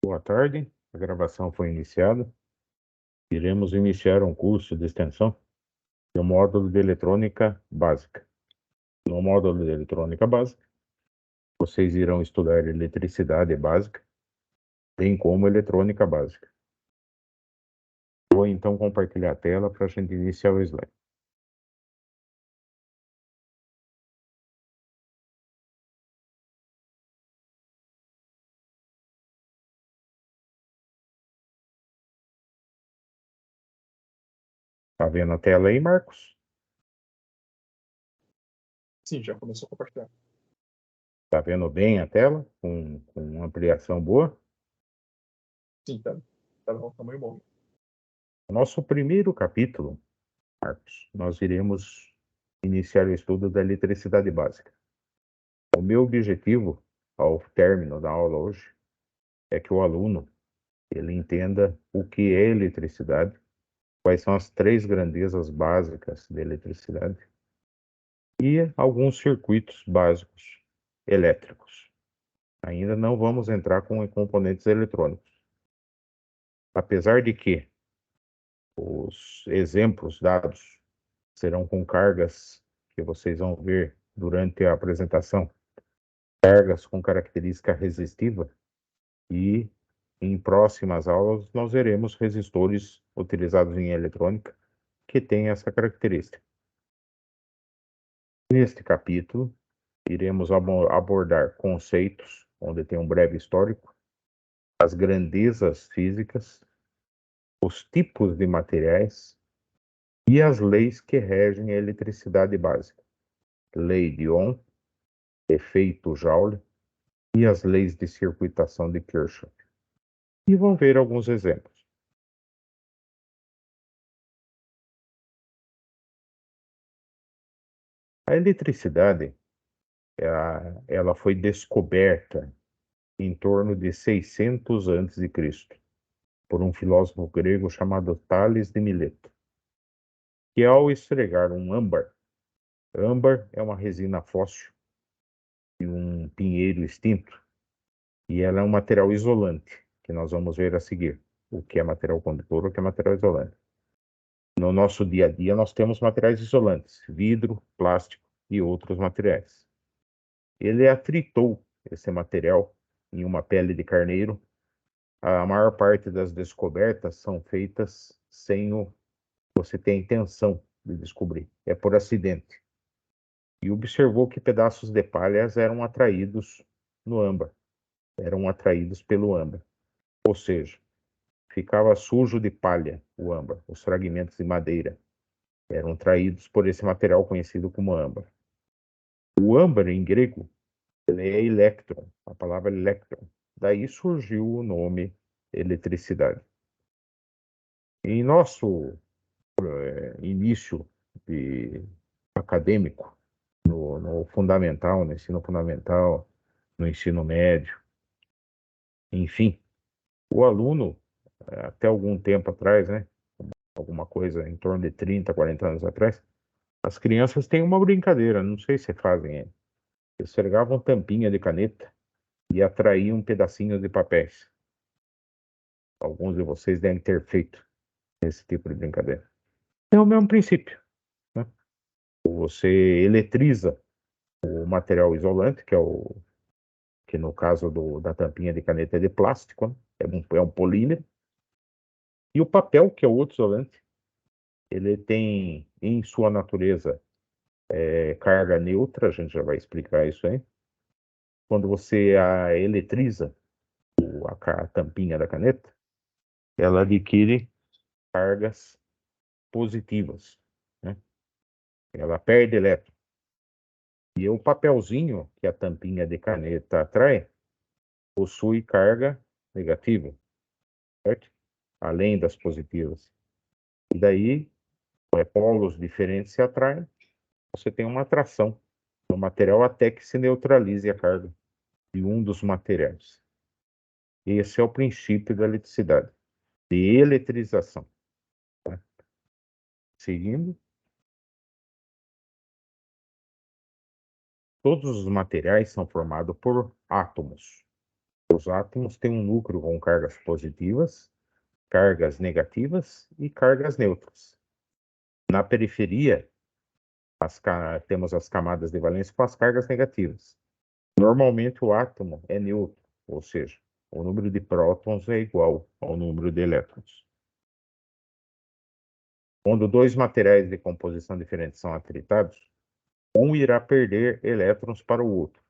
Boa tarde, a gravação foi iniciada. Iremos iniciar um curso de extensão do módulo de eletrônica básica. No módulo de eletrônica básica, vocês irão estudar eletricidade básica, bem como eletrônica básica. Vou então compartilhar a tela para a gente iniciar o slide. Tá vendo a tela aí, Marcos? Sim, já começou a compartilhar. Tá vendo bem a tela? Com ampliação boa? Sim, tá bom, tamanho bom. Nosso primeiro capítulo, Marcos, nós iremos iniciar o estudo da eletricidade básica. O meu objetivo, ao término da aula hoje, é que o aluno ele entenda o que é eletricidade, quais são as três grandezas básicas da eletricidade e alguns circuitos básicos elétricos. Ainda não vamos entrar com componentes eletrônicos. Apesar de que os exemplos dados serão com cargas que vocês vão ver durante a apresentação, cargas com característica resistiva, e em próximas aulas nós veremos resistores utilizados em eletrônica que têm essa característica. Neste capítulo, iremos abordar conceitos, onde tem um breve histórico, as grandezas físicas, os tipos de materiais e as leis que regem a eletricidade básica. Lei de Ohm, efeito Joule e as leis de circuitação de Kirchhoff. E vão ver alguns exemplos. A eletricidade, ela foi descoberta em torno de 600 a.C., por um filósofo grego chamado Tales de Mileto, que ao esfregar um âmbar é uma resina fóssil de um pinheiro extinto, e ela é um material isolante, que nós vamos ver a seguir, o que é material condutor, o que é material isolante. No nosso dia a dia, nós temos materiais isolantes, vidro, plástico e outros materiais. Ele atritou esse material em uma pele de carneiro. A maior parte das descobertas são feitas sem você ter a intenção de descobrir, é por acidente. E observou que pedaços de palhas eram atraídos no âmbar, eram atraídos pelo âmbar. Ou seja, ficava sujo de palha o âmbar, os fragmentos de madeira eram atraídos por esse material conhecido como âmbar. O âmbar, em grego, ele é elétron, a palavra elétron. Daí surgiu o nome eletricidade. Em nosso início acadêmico, no fundamental, no ensino fundamental, no ensino médio, enfim, o aluno, até algum tempo atrás, né, alguma coisa em torno de 30, 40 anos atrás, as crianças têm uma brincadeira, não sei se fazem, eles esfregavam tampinha de caneta e atraíam pedacinhos de papéis. Alguns de vocês devem ter feito esse tipo de brincadeira. É o mesmo princípio, né? Você eletriza o material isolante, que no caso da tampinha de caneta é de plástico, né? É um polímero, e o papel, que é o outro isolante, ele tem em sua natureza carga neutra, a gente já vai explicar isso aí. Quando você a eletriza a tampinha da caneta, ela adquire cargas positivas, né? Ela perde elétron. E o papelzinho que a tampinha de caneta atrai possui carga negativa, certo? Além das positivas. E daí, polos diferentes se atraem, você tem uma atração no material até que se neutralize a carga de um dos materiais. Esse é o princípio da eletricidade, de eletrização. Tá? Seguindo, todos os materiais são formados por átomos. Os átomos têm um núcleo com cargas positivas, cargas negativas e cargas neutras. Na periferia, temos as camadas de valência com as cargas negativas. Normalmente o átomo é neutro, ou seja, o número de prótons é igual ao número de elétrons. Quando dois materiais de composição diferente são atritados, um irá perder elétrons para o outro.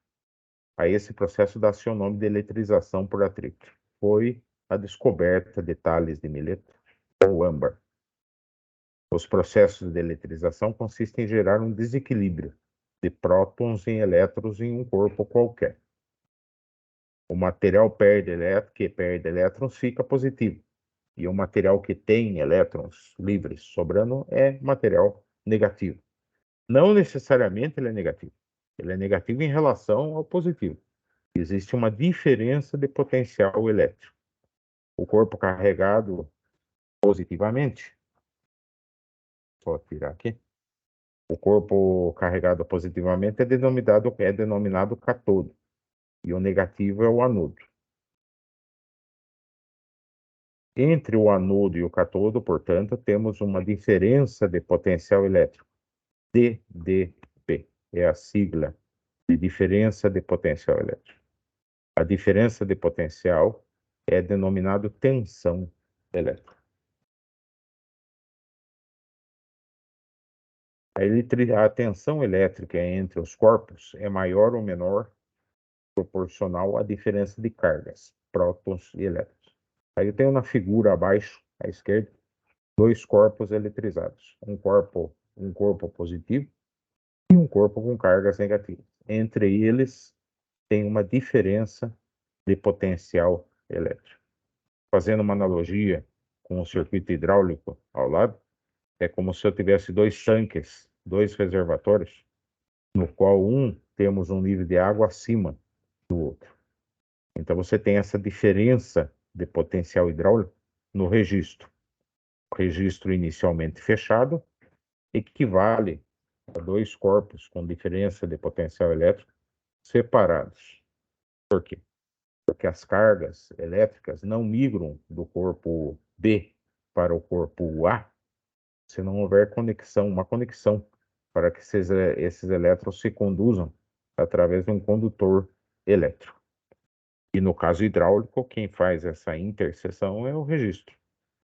A esse processo dá-se o nome de eletrização por atrito. Foi a descoberta de Tales de Mileto ou âmbar. Os processos de eletrização consistem em gerar um desequilíbrio de prótons e elétrons em um corpo qualquer. O material que perde elétrons fica positivo, e o material que tem elétrons livres sobrando é material negativo. Não necessariamente ele é negativo. Ele é negativo em relação ao positivo. Existe uma diferença de potencial elétrico. O corpo carregado positivamente, vou tirar aqui. O corpo carregado positivamente é denominado cátodo, e o negativo é o anodo. Entre o anodo e o cátodo, portanto, temos uma diferença de potencial elétrico, DDP, é a sigla de diferença de potencial elétrico. A diferença de potencial é denominado tensão elétrica. A tensão elétrica entre os corpos é maior ou menor proporcional à diferença de cargas, prótons e elétrons. Aí eu tenho na figura abaixo, à esquerda, dois corpos eletrizados. Um corpo positivo e um corpo com cargas negativas. Entre eles tem uma diferença de potencial elétrico. Fazendo uma analogia com o circuito hidráulico ao lado, é como se eu tivesse dois tanques, dois reservatórios, no qual temos um nível de água acima do outro. Então você tem essa diferença de potencial hidráulico no registro. O registro inicialmente fechado equivale a dois corpos com diferença de potencial elétrico separados. Por quê? Porque as cargas elétricas não migram do corpo B para o corpo A se não houver uma conexão para que esses elétrons se conduzam através de um condutor elétrico. E no caso hidráulico, quem faz essa interseção é o registro.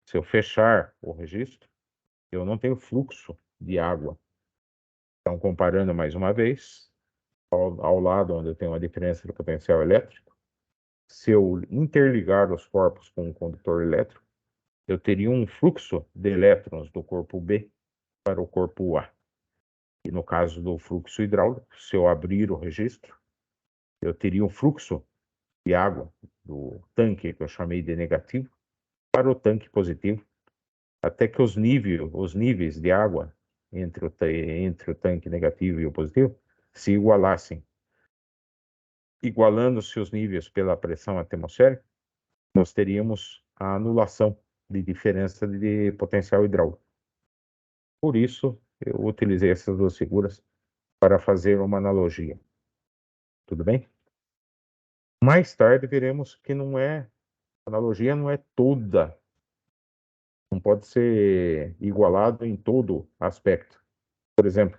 Se eu fechar o registro, eu não tenho fluxo de água. Então, comparando mais uma vez, ao lado onde eu tenho uma diferença de potencial elétrico, se eu interligar os corpos com um condutor elétrico, eu teria um fluxo de elétrons do corpo B para o corpo A. E no caso do fluxo hidráulico, se eu abrir o registro, eu teria um fluxo de água do tanque, que eu chamei de negativo, para o tanque positivo, até que os níveis de água entre o tanque negativo e o positivo se igualassem. Igualando-se os níveis pela pressão atmosférica, nós teríamos a anulação de diferença de potencial hidráulico. Por isso, eu utilizei essas duas figuras para fazer uma analogia. Tudo bem? Mais tarde veremos que a analogia não é toda, não pode ser igualado em todo aspecto. Por exemplo,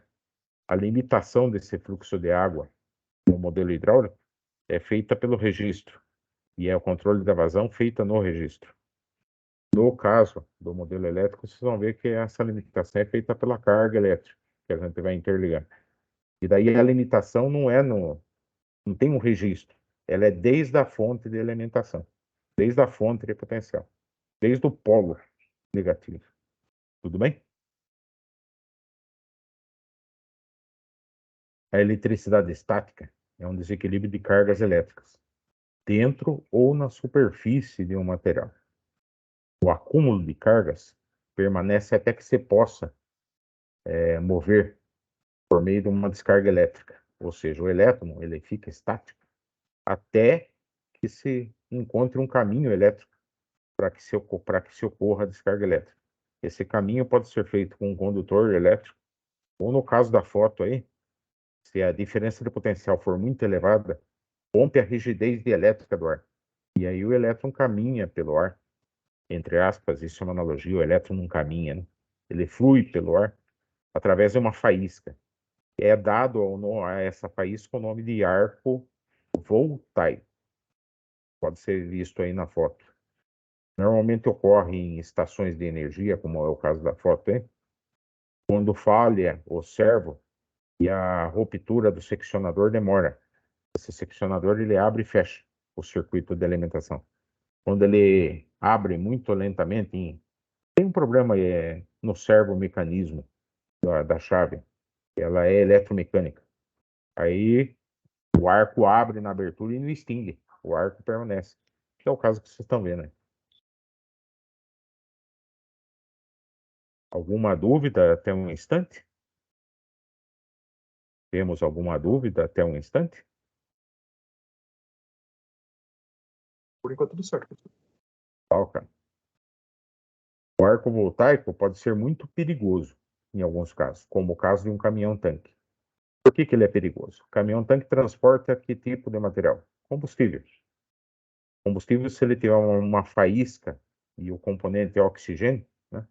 a limitação desse fluxo de água no modelo hidráulico é feita pelo registro e é o controle da vazão feita no registro. No caso do modelo elétrico, vocês vão ver que essa limitação é feita pela carga elétrica, que a gente vai interligar. E daí a limitação não tem um registro, ela é desde a fonte de alimentação, desde a fonte de potencial, desde o polo negativo. Tudo bem? A eletricidade estática é um desequilíbrio de cargas elétricas, dentro ou na superfície de um material. O acúmulo de cargas permanece até que se possa mover por meio de uma descarga elétrica. Ou seja, o elétron ele fica estático até que se encontre um caminho elétrico para que se ocorra a descarga elétrica. Esse caminho pode ser feito com um condutor elétrico, ou no caso da foto aí, se a diferença de potencial for muito elevada, rompe a rigidez dielétrica do ar. E aí o elétron caminha pelo ar, entre aspas, isso é uma analogia, o elétron não caminha, né? Ele flui pelo ar através de uma faísca. É dado a essa faísca o nome de arco voltaico. Pode ser visto aí na foto. Normalmente ocorre em estações de energia, como é o caso da foto, hein? Quando falha o servo e a ruptura do seccionador demora. Esse seccionador ele abre e fecha o circuito de alimentação. Quando ele abre muito lentamente, tem um problema no servomecanismo da chave. Ela é eletromecânica. Aí o arco abre na abertura e não extingue. O arco permanece. Que é o caso que vocês estão vendo aí. Alguma dúvida até um instante? Temos alguma dúvida até um instante? Por enquanto, tudo certo, professor. Toca. O arco voltaico pode ser muito perigoso em alguns casos, como o caso de um caminhão-tanque. Por que ele é perigoso? O caminhão-tanque transporta que tipo de material? Combustível. Combustível, se ele tiver uma faísca e o componente é oxigênio, né,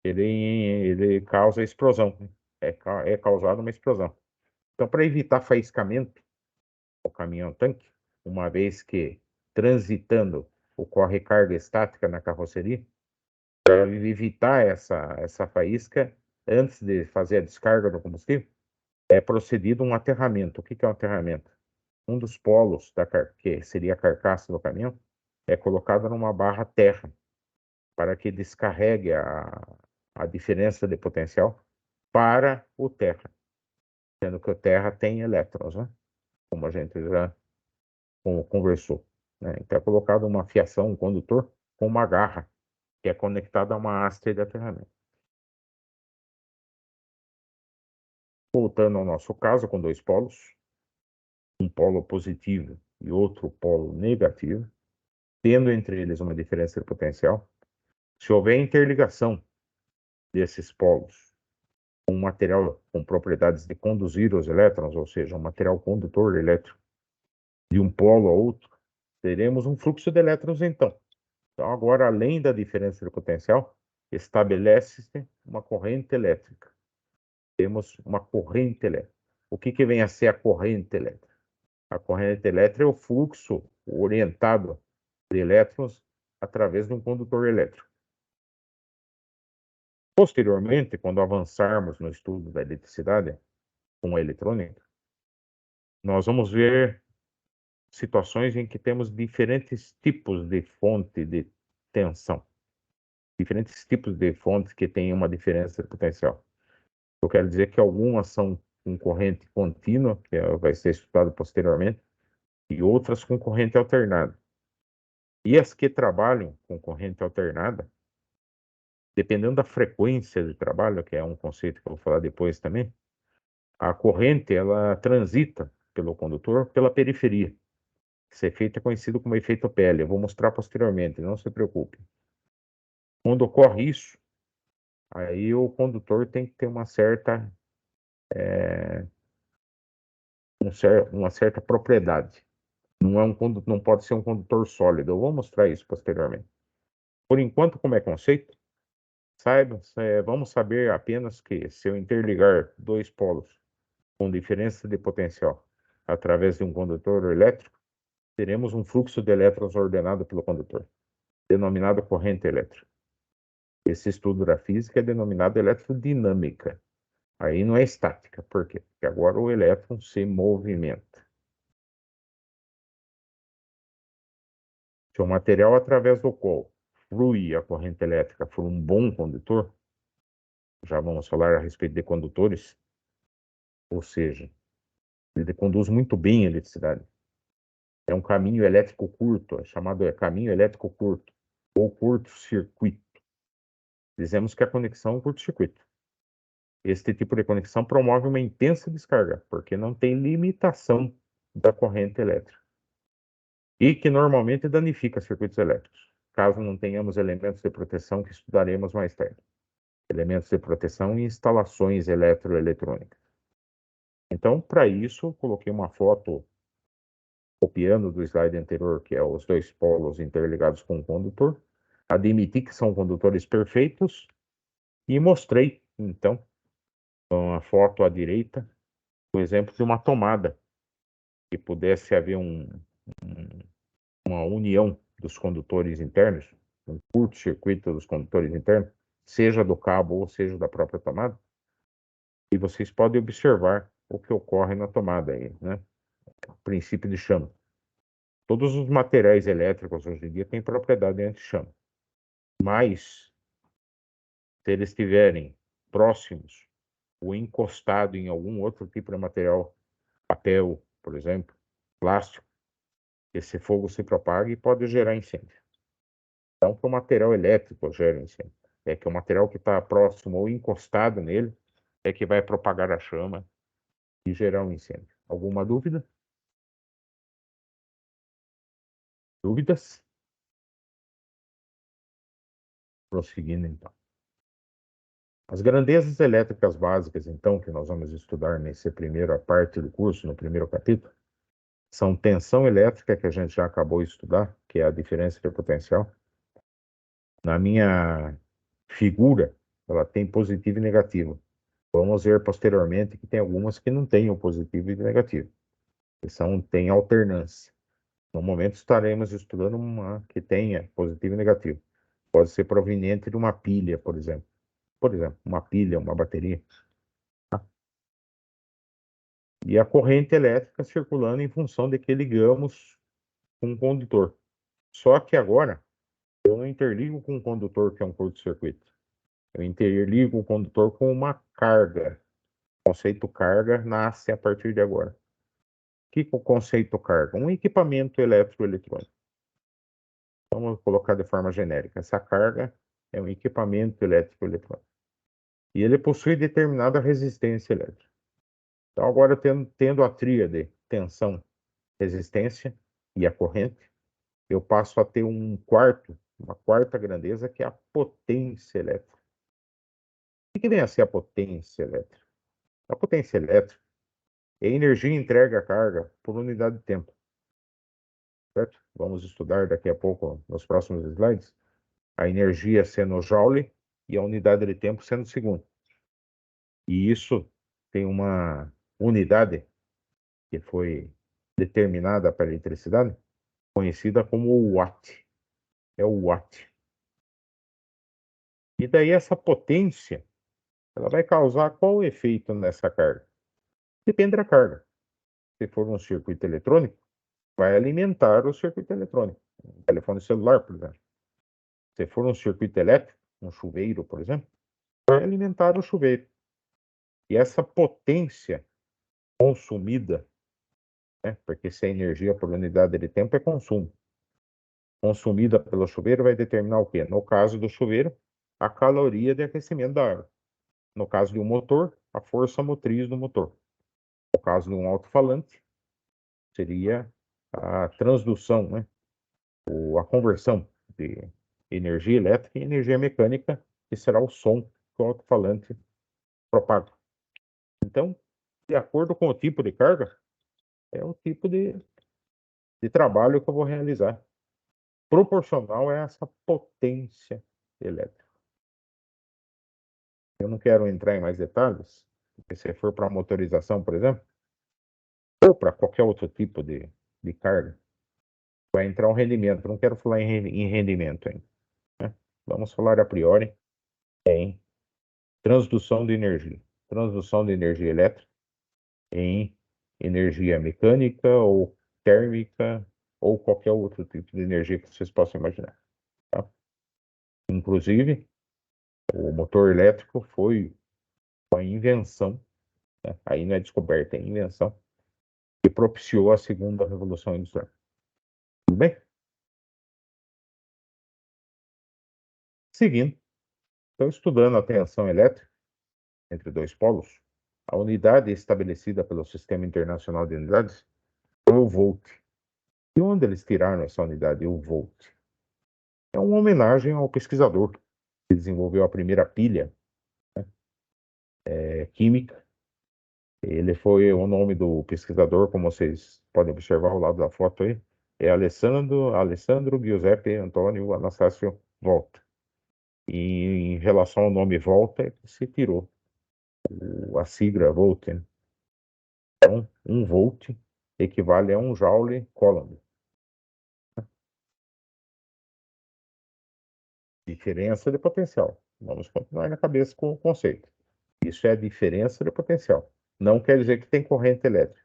ele causa explosão. Né? É causada uma explosão. Então, para evitar faiscamento, o caminhão-tanque, uma vez que transitando ocorre carga estática na carroceria, para evitar essa faísca, antes de fazer a descarga do combustível, é procedido um aterramento. O que é um aterramento? Um dos polos, que seria a carcaça do caminhão, é colocado numa barra terra, para que descarregue a diferença de potencial para o terra, sendo que o terra tem elétrons, né? Como a gente já conversou. Né? Então é colocado uma fiação, um condutor, com uma garra, que é conectada a uma haste de aterramento. Voltando ao nosso caso, com dois polos, um polo positivo e outro polo negativo, tendo entre eles uma diferença de potencial, se houver interligação desses polos com um material com propriedades de conduzir os elétrons, ou seja, um material condutor elétrico, de um polo a outro, teremos um fluxo de elétrons então. Então, agora, além da diferença de potencial, estabelece-se uma corrente elétrica. Temos uma corrente elétrica. O que vem a ser a corrente elétrica? A corrente elétrica é o fluxo orientado de elétrons através de um condutor elétrico. Posteriormente, quando avançarmos no estudo da eletricidade com a eletrônica, nós vamos ver situações em que temos diferentes tipos de fonte de tensão, diferentes tipos de fontes que têm uma diferença de potencial. Eu quero dizer que algumas são com corrente contínua, que vai ser estudado posteriormente, e outras com corrente alternada. E as que trabalham com corrente alternada, dependendo da frequência de trabalho, que é um conceito que eu vou falar depois também, a corrente ela transita pelo condutor pela periferia. Esse efeito é conhecido como efeito pele. Eu vou mostrar posteriormente, não se preocupe. Quando ocorre isso, aí o condutor tem que ter uma certa propriedade. Não pode ser um condutor sólido. Eu vou mostrar isso posteriormente. Por enquanto, como é conceito, vamos saber apenas que se eu interligar dois polos com diferença de potencial através de um condutor elétrico, teremos um fluxo de elétrons ordenado pelo condutor, denominado corrente elétrica. Esse estudo da física é denominado eletrodinâmica. Aí não é estática. Por quê? Porque agora o elétron se movimenta. Se o material através do qual flui a corrente elétrica for um bom condutor, já vamos falar a respeito de condutores, ou seja, ele conduz muito bem a eletricidade. É um caminho elétrico curto, é chamado caminho elétrico curto, ou curto-circuito. Dizemos que a conexão é um curto-circuito. Este tipo de conexão promove uma intensa descarga, porque não tem limitação da corrente elétrica. E que normalmente danifica circuitos elétricos, caso não tenhamos elementos de proteção que estudaremos mais tarde. Elementos de proteção e instalações eletroeletrônicas. Então, para isso, coloquei uma foto copiando do slide anterior, que é os dois polos interligados com o condutor, admiti que são condutores perfeitos e mostrei, então, com a foto à direita, o exemplo de uma tomada, que pudesse haver uma união dos condutores internos, um curto-circuito dos condutores internos, seja do cabo ou seja da própria tomada, e vocês podem observar o que ocorre na tomada aí, né? O princípio de chama. Todos os materiais elétricos hoje em dia têm propriedade anti-chama, mas se eles estiverem próximos ou encostados em algum outro tipo de material, papel, por exemplo, plástico, esse fogo se propaga e pode gerar incêndio. Então, que o material elétrico gera incêndio. É que o material que está próximo ou encostado nele é que vai propagar a chama e gerar um incêndio. Alguma dúvida? Dúvidas? Prosseguindo, então. As grandezas elétricas básicas, então, que nós vamos estudar nessa primeira parte do curso, no primeiro capítulo, são tensão elétrica, que a gente já acabou de estudar, que é a diferença de potencial. Na minha figura, ela tem positivo e negativo. Vamos ver posteriormente que tem algumas que não têm o positivo e o negativo, que tem alternância. No momento estaremos estudando uma que tenha positivo e negativo. Pode ser proveniente de uma pilha, por exemplo. Por exemplo, uma pilha, uma bateria. Tá? E a corrente elétrica circulando em função de que ligamos com um condutor. Só que agora, eu não interligo com um condutor que é um curto-circuito. Eu interligo o condutor com uma carga. O conceito carga nasce a partir de agora. O que é o conceito carga? Um equipamento eletroeletrônico. Vamos colocar de forma genérica. Essa carga é um equipamento eletroeletrônico. E ele possui determinada resistência elétrica. Então, agora, tendo a tríade tensão, resistência e a corrente, eu passo a ter uma quarta grandeza, que é a potência elétrica. O que vem a ser a potência elétrica? A potência elétrica é a energia entregue à carga por unidade de tempo. Certo? Vamos estudar daqui a pouco, nos próximos slides, a energia sendo joule e a unidade de tempo sendo segundo. E isso tem uma unidade que foi determinada para a eletricidade, conhecida como watt. É o watt. E daí essa potência, ela vai causar qual efeito nessa carga? Depende da carga. Se for um circuito eletrônico, vai alimentar o circuito eletrônico. Um telefone celular, por exemplo. Se for um circuito elétrico, um chuveiro, por exemplo, vai alimentar o chuveiro. E essa potência consumida, né, porque se a energia por unidade de tempo é consumo, consumida pelo chuveiro vai determinar o quê? No caso do chuveiro, a caloria de aquecimento da água. No caso de um motor, a força motriz do motor. No caso de um alto-falante, seria a transdução, né? Ou a conversão de energia elétrica em energia mecânica, que será o som que o alto-falante propaga. Então, de acordo com o tipo de carga, é o tipo de trabalho que eu vou realizar. Proporcional a essa potência elétrica. Eu não quero entrar em mais detalhes, porque se for para motorização, por exemplo, ou para qualquer outro tipo de carga, vai entrar um rendimento. Eu não quero falar em rendimento ainda. Né? Vamos falar a priori em transdução de energia. Transdução de energia elétrica em energia mecânica ou térmica ou qualquer outro tipo de energia que vocês possam imaginar. Tá? Inclusive, o motor elétrico foi uma invenção, né? Aí não é descoberta, é invenção, que propiciou a segunda revolução industrial. Tudo bem? Seguindo, estou estudando a tensão elétrica entre dois polos. A unidade estabelecida pelo Sistema Internacional de Unidades foi o volt. De onde eles tiraram essa unidade, o volt? É uma homenagem ao pesquisador que desenvolveu a primeira pilha, né, química, Ele foi o nome do pesquisador, como vocês podem observar ao lado da foto aí, é Alessandro Giuseppe Antonio Anastácio Volta. E em relação ao nome Volta, se tirou a sigla Volt, né? Então, 1 volt equivale a 1 Joule-Coulomb. Diferença de potencial. Vamos continuar na cabeça com o conceito. Isso é a diferença de potencial. Não quer dizer que tem corrente elétrica.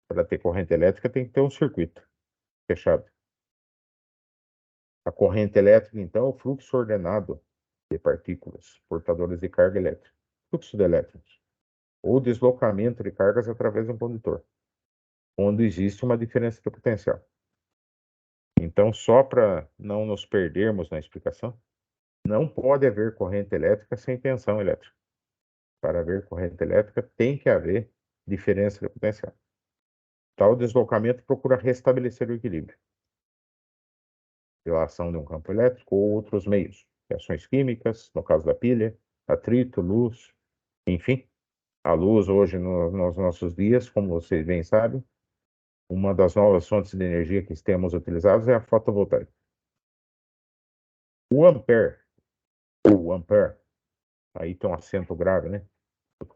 Para ter corrente elétrica tem que ter um circuito fechado. A corrente elétrica, então, é o fluxo ordenado de partículas portadoras de carga elétrica, fluxo de elétrons, ou deslocamento de cargas através de um condutor, onde existe uma diferença de potencial. Então, só para não nos perdermos na explicação, não pode haver corrente elétrica sem tensão elétrica. Para haver corrente elétrica, tem que haver diferença de potencial. Tal deslocamento procura restabelecer o equilíbrio pela ação de um campo elétrico ou outros meios, reações químicas, no caso da pilha, atrito, luz, enfim. A luz hoje, nos nossos dias, como vocês bem sabem, uma das novas fontes de energia que temos utilizadas é a fotovoltaica. O ampere, aí tem um acento grave, né?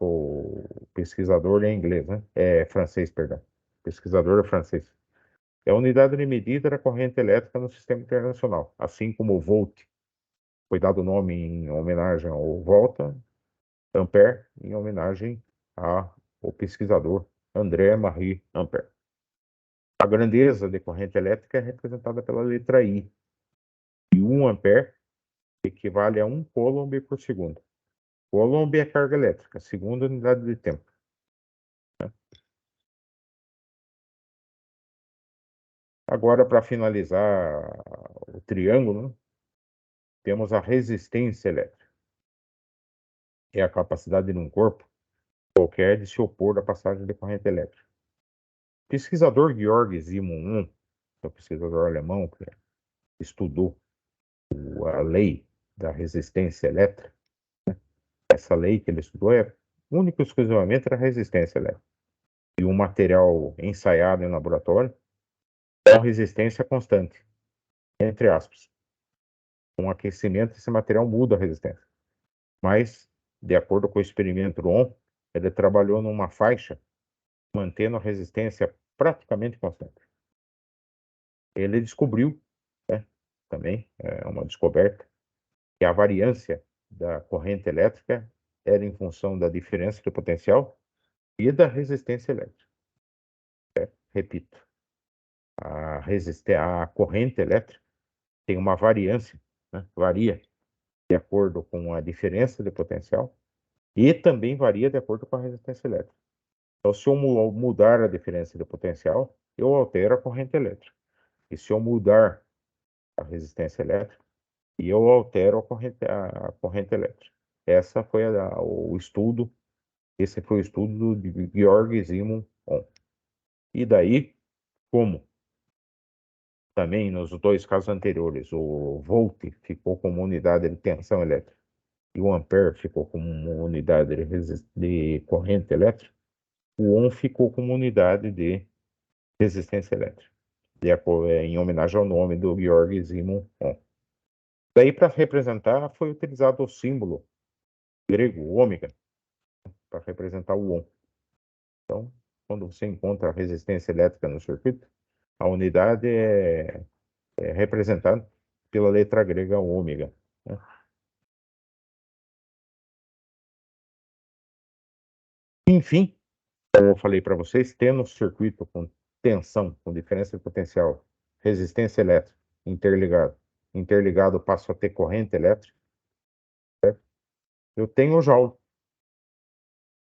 O pesquisador é inglês, né? É francês, perdão. O pesquisador é francês. É a unidade de medida da corrente elétrica no sistema internacional, assim como o volt foi dado o nome em homenagem ao Volta, Ampère em homenagem ao pesquisador André-Marie Ampère. A grandeza de corrente elétrica é representada pela letra I. E 1 ampere equivale a 1 coulomb por segundo. Coulomb é carga elétrica, segunda unidade de tempo. Agora, para finalizar o triângulo, né, temos a resistência elétrica. É a capacidade de um corpo qualquer de se opor à passagem de corrente elétrica. O pesquisador Georg Siemens, que é um pesquisador alemão que estudou a lei da resistência elétrica, essa lei que ele estudou é única e exclusivamente a resistência elétrica. E um material ensaiado em laboratório com resistência constante, entre aspas. Com aquecimento, esse material muda a resistência. Mas, de acordo com o experimento ON, ele trabalhou numa faixa mantendo a resistência praticamente constante. Ele descobriu, né, também, é uma descoberta, que a variância da corrente elétrica era em função da diferença de potencial e da resistência elétrica. Repito, a corrente elétrica tem uma variância, né, varia de acordo com a diferença de potencial e também varia de acordo com a resistência elétrica. Então, se eu mudar a diferença de potencial, eu altero a corrente elétrica. E se eu mudar a resistência elétrica, eu altero a corrente elétrica. Esse foi o estudo de Georg Siemens. E daí, como também nos dois casos anteriores, o volt ficou como unidade de tensão elétrica e o ampere ficou como uma unidade de corrente elétrica, o ohm ficou como unidade de resistência elétrica, em homenagem ao nome do Georg Siemens Ohm. Daí, para representar, foi utilizado o símbolo grego ômega para representar o ohm. Então, quando você encontra a resistência elétrica no circuito, a unidade é representada pela letra grega ômega, né? Enfim, como eu falei para vocês, tendo um circuito com tensão, com diferença de potencial, resistência elétrica interligado passo a ter corrente elétrica, certo? Eu tenho o Joule,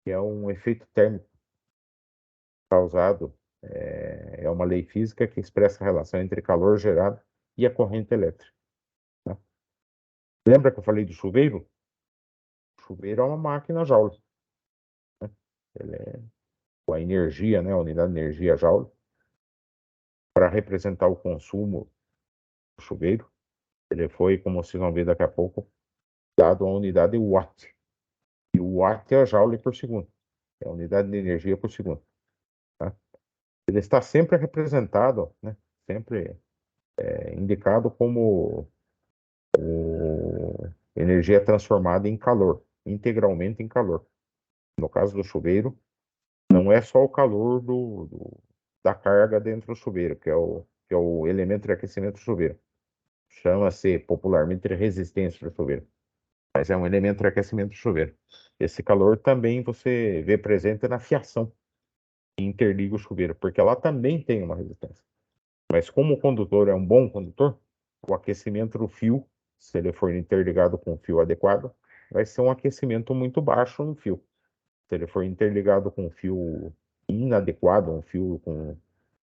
que é um efeito térmico causado, é uma lei física que expressa a relação entre calor gerado e a corrente elétrica, né? Lembra que eu falei do chuveiro? O chuveiro é uma máquina Joule, né? Ele é com a energia, né, a unidade de energia Joule, para representar o consumo do chuveiro. Ele foi, como vocês vão ver daqui a pouco, dado a unidade watt. E o watt é a joule por segundo. É a unidade de energia por segundo. Tá? Ele está sempre representado, né? Sempre indicado como energia transformada em calor, integralmente em calor. No caso do chuveiro, não é só o calor da carga dentro do chuveiro, que é o elemento de aquecimento do chuveiro. Chama-se popularmente de resistência do chuveiro, mas é um elemento de aquecimento do chuveiro. Esse calor também você vê presente na fiação que interliga o chuveiro, porque ela também tem uma resistência. Mas como o condutor é um bom condutor, o aquecimento do fio, se ele for interligado com o fio adequado, vai ser um aquecimento muito baixo no fio. Se ele for interligado com um fio inadequado, um fio com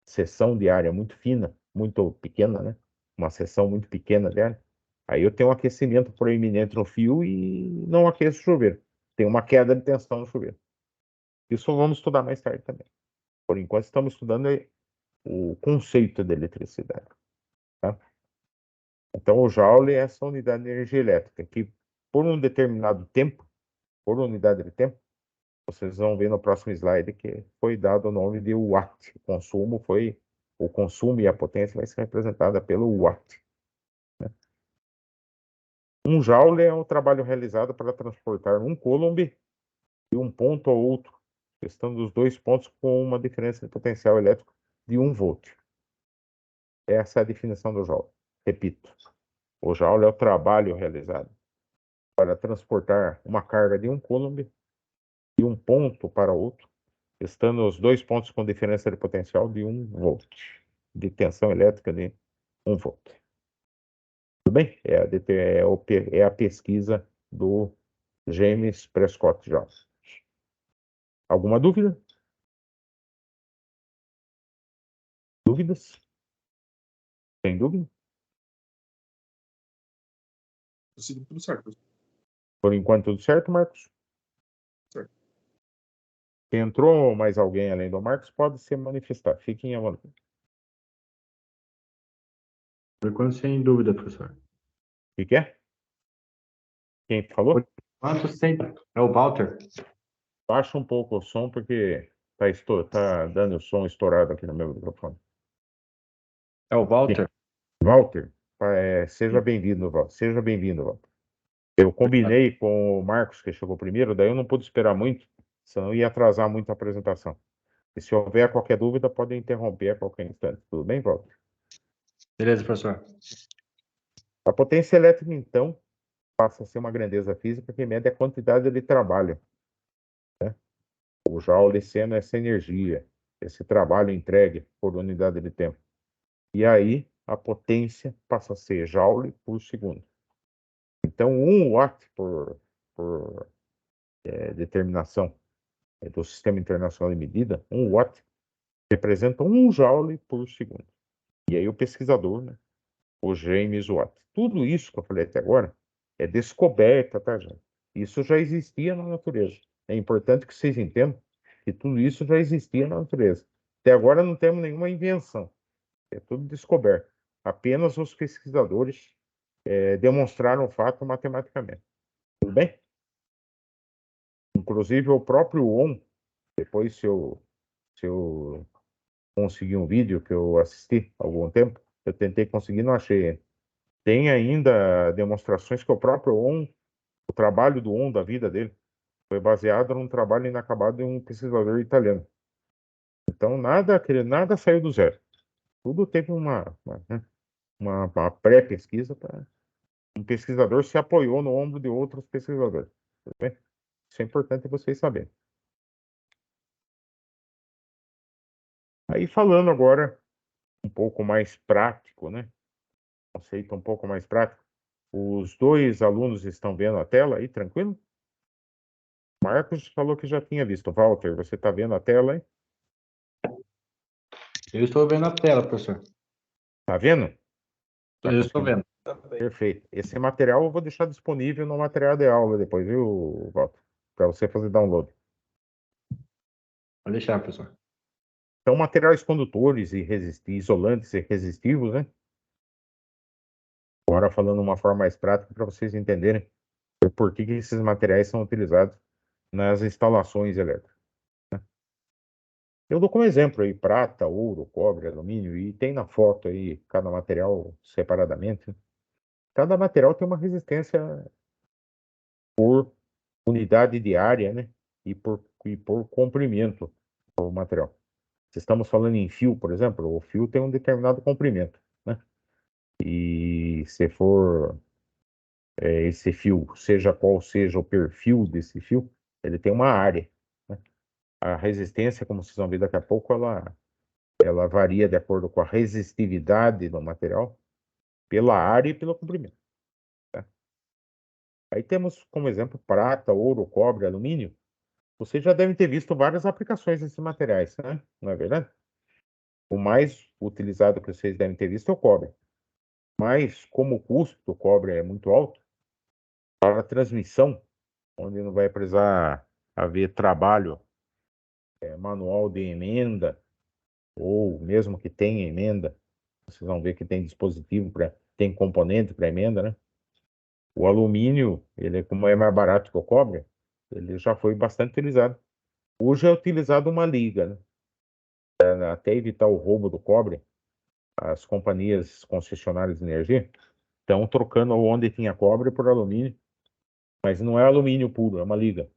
seção de área muito fina, muito pequena, né? Uma seção muito pequena de área, aí eu tenho um aquecimento proeminente no fio e não aqueço o chuveiro. Tem uma queda de tensão no chuveiro. Isso vamos estudar mais tarde também. Por enquanto, estamos estudando o conceito de eletricidade. Tá? Então, o Joule é essa unidade de energia elétrica, que por um determinado tempo, por unidade de tempo, vocês vão ver no próximo slide que foi dado o nome de watt. O consumo e a potência vai ser representada pelo watt. Né? Um joule é o trabalho realizado para transportar um coulomb de um ponto a outro, estando os dois pontos com uma diferença de potencial elétrico de 1 volt. Essa é a definição do joule. Repito, o joule é o trabalho realizado para transportar uma carga de um coulomb de um ponto para outro, estando os dois pontos com diferença de potencial de 1 volt, de tensão elétrica de 1 volt. Tudo bem? É a pesquisa do James Prescott Jones. Alguma dúvida? Dúvidas? Tem dúvida? Tudo certo. Por enquanto, tudo certo, Marcos? Certo. Se entrou mais alguém além do Marcos, pode se manifestar. Fiquem à vontade. Por enquanto, sem dúvida, professor. O que é? Quem falou? Por enquanto, sem. É o Walter. Baixa um pouco o som, porque tá dando o som estourado aqui no meu microfone. É o Walter. Walter, seja bem-vindo, Walter. Seja bem-vindo, Walter. Eu combinei com o Marcos, que chegou primeiro, daí eu não pude esperar muito, senão ia atrasar muito a apresentação. E se houver qualquer dúvida, pode interromper a qualquer instante. Tudo bem, Walter? Beleza, professor. A potência elétrica, então, passa a ser uma grandeza física que mede a quantidade de trabalho. Né? O joule sendo essa energia, esse trabalho entregue por unidade de tempo. E aí, a potência passa a ser joule por segundo. Então, 1 watt por determinação do Sistema Internacional de Medida, 1 watt representa 1 joule por segundo. E aí o pesquisador, né, o James Watt. Tudo isso que eu falei até agora é descoberta, tá, gente? Isso já existia na natureza. É importante que vocês entendam que tudo isso já existia na natureza. Até agora não temos nenhuma invenção. É tudo descoberto. Apenas os pesquisadores demonstraram o fato matematicamente. Tudo bem? Inclusive o próprio Ohm, depois se eu conseguir um vídeo que eu assisti há algum tempo, eu tentei conseguir, não achei. Tem ainda demonstrações que o próprio Ohm, o trabalho do Ohm, da vida dele, foi baseado num trabalho inacabado de um pesquisador italiano. Então, nada saiu do zero. Tudo teve uma pré-pesquisa para um pesquisador se apoiou no ombro de outros pesquisadores. Tudo bem? Isso é importante vocês saberem. Aí, falando agora um pouco mais prático, né? Conceito um pouco mais prático. Os dois alunos estão vendo a tela aí, tranquilo? Marcos falou que já tinha visto. Walter, você está vendo a tela aí? Eu estou vendo a tela, professor. Está vendo? Eu estou vendo. Perfeito. Esse material eu vou deixar disponível no material de aula depois, viu, Walter? Para você fazer download. Pode deixar, professor. São materiais condutores e isolantes e resistivos, né? Agora falando de uma forma mais prática para vocês entenderem por que esses materiais são utilizados nas instalações elétricas. Eu dou como exemplo aí prata, ouro, cobre, alumínio, e tem na foto aí cada material separadamente, né? Cada material tem uma resistência por unidade de área, né? E por comprimento do material. Se estamos falando em fio, por exemplo, o fio tem um determinado comprimento, né? E se for esse fio, seja qual seja o perfil desse fio, ele tem uma área, né? A resistência, como vocês vão ver daqui a pouco, ela varia de acordo com a resistividade do material, pela área e pelo comprimento, tá? Aí temos como exemplo prata, ouro, cobre, alumínio. Vocês já devem ter visto várias aplicações desses materiais, né? Não é verdade? O mais utilizado que vocês devem ter visto é o cobre. Mas, como o custo do cobre é muito alto, para a transmissão, onde não vai precisar haver trabalho manual de emenda, ou mesmo que tenha emenda, vocês vão ver que tem dispositivo tem componente para emenda, né? O alumínio, ele como é mais barato que o cobre, ele já foi bastante utilizado. Hoje é utilizado uma liga, né? Até evitar o roubo do cobre, as companhias concessionárias de energia estão trocando onde tinha cobre por alumínio, mas não é alumínio puro, é uma liga.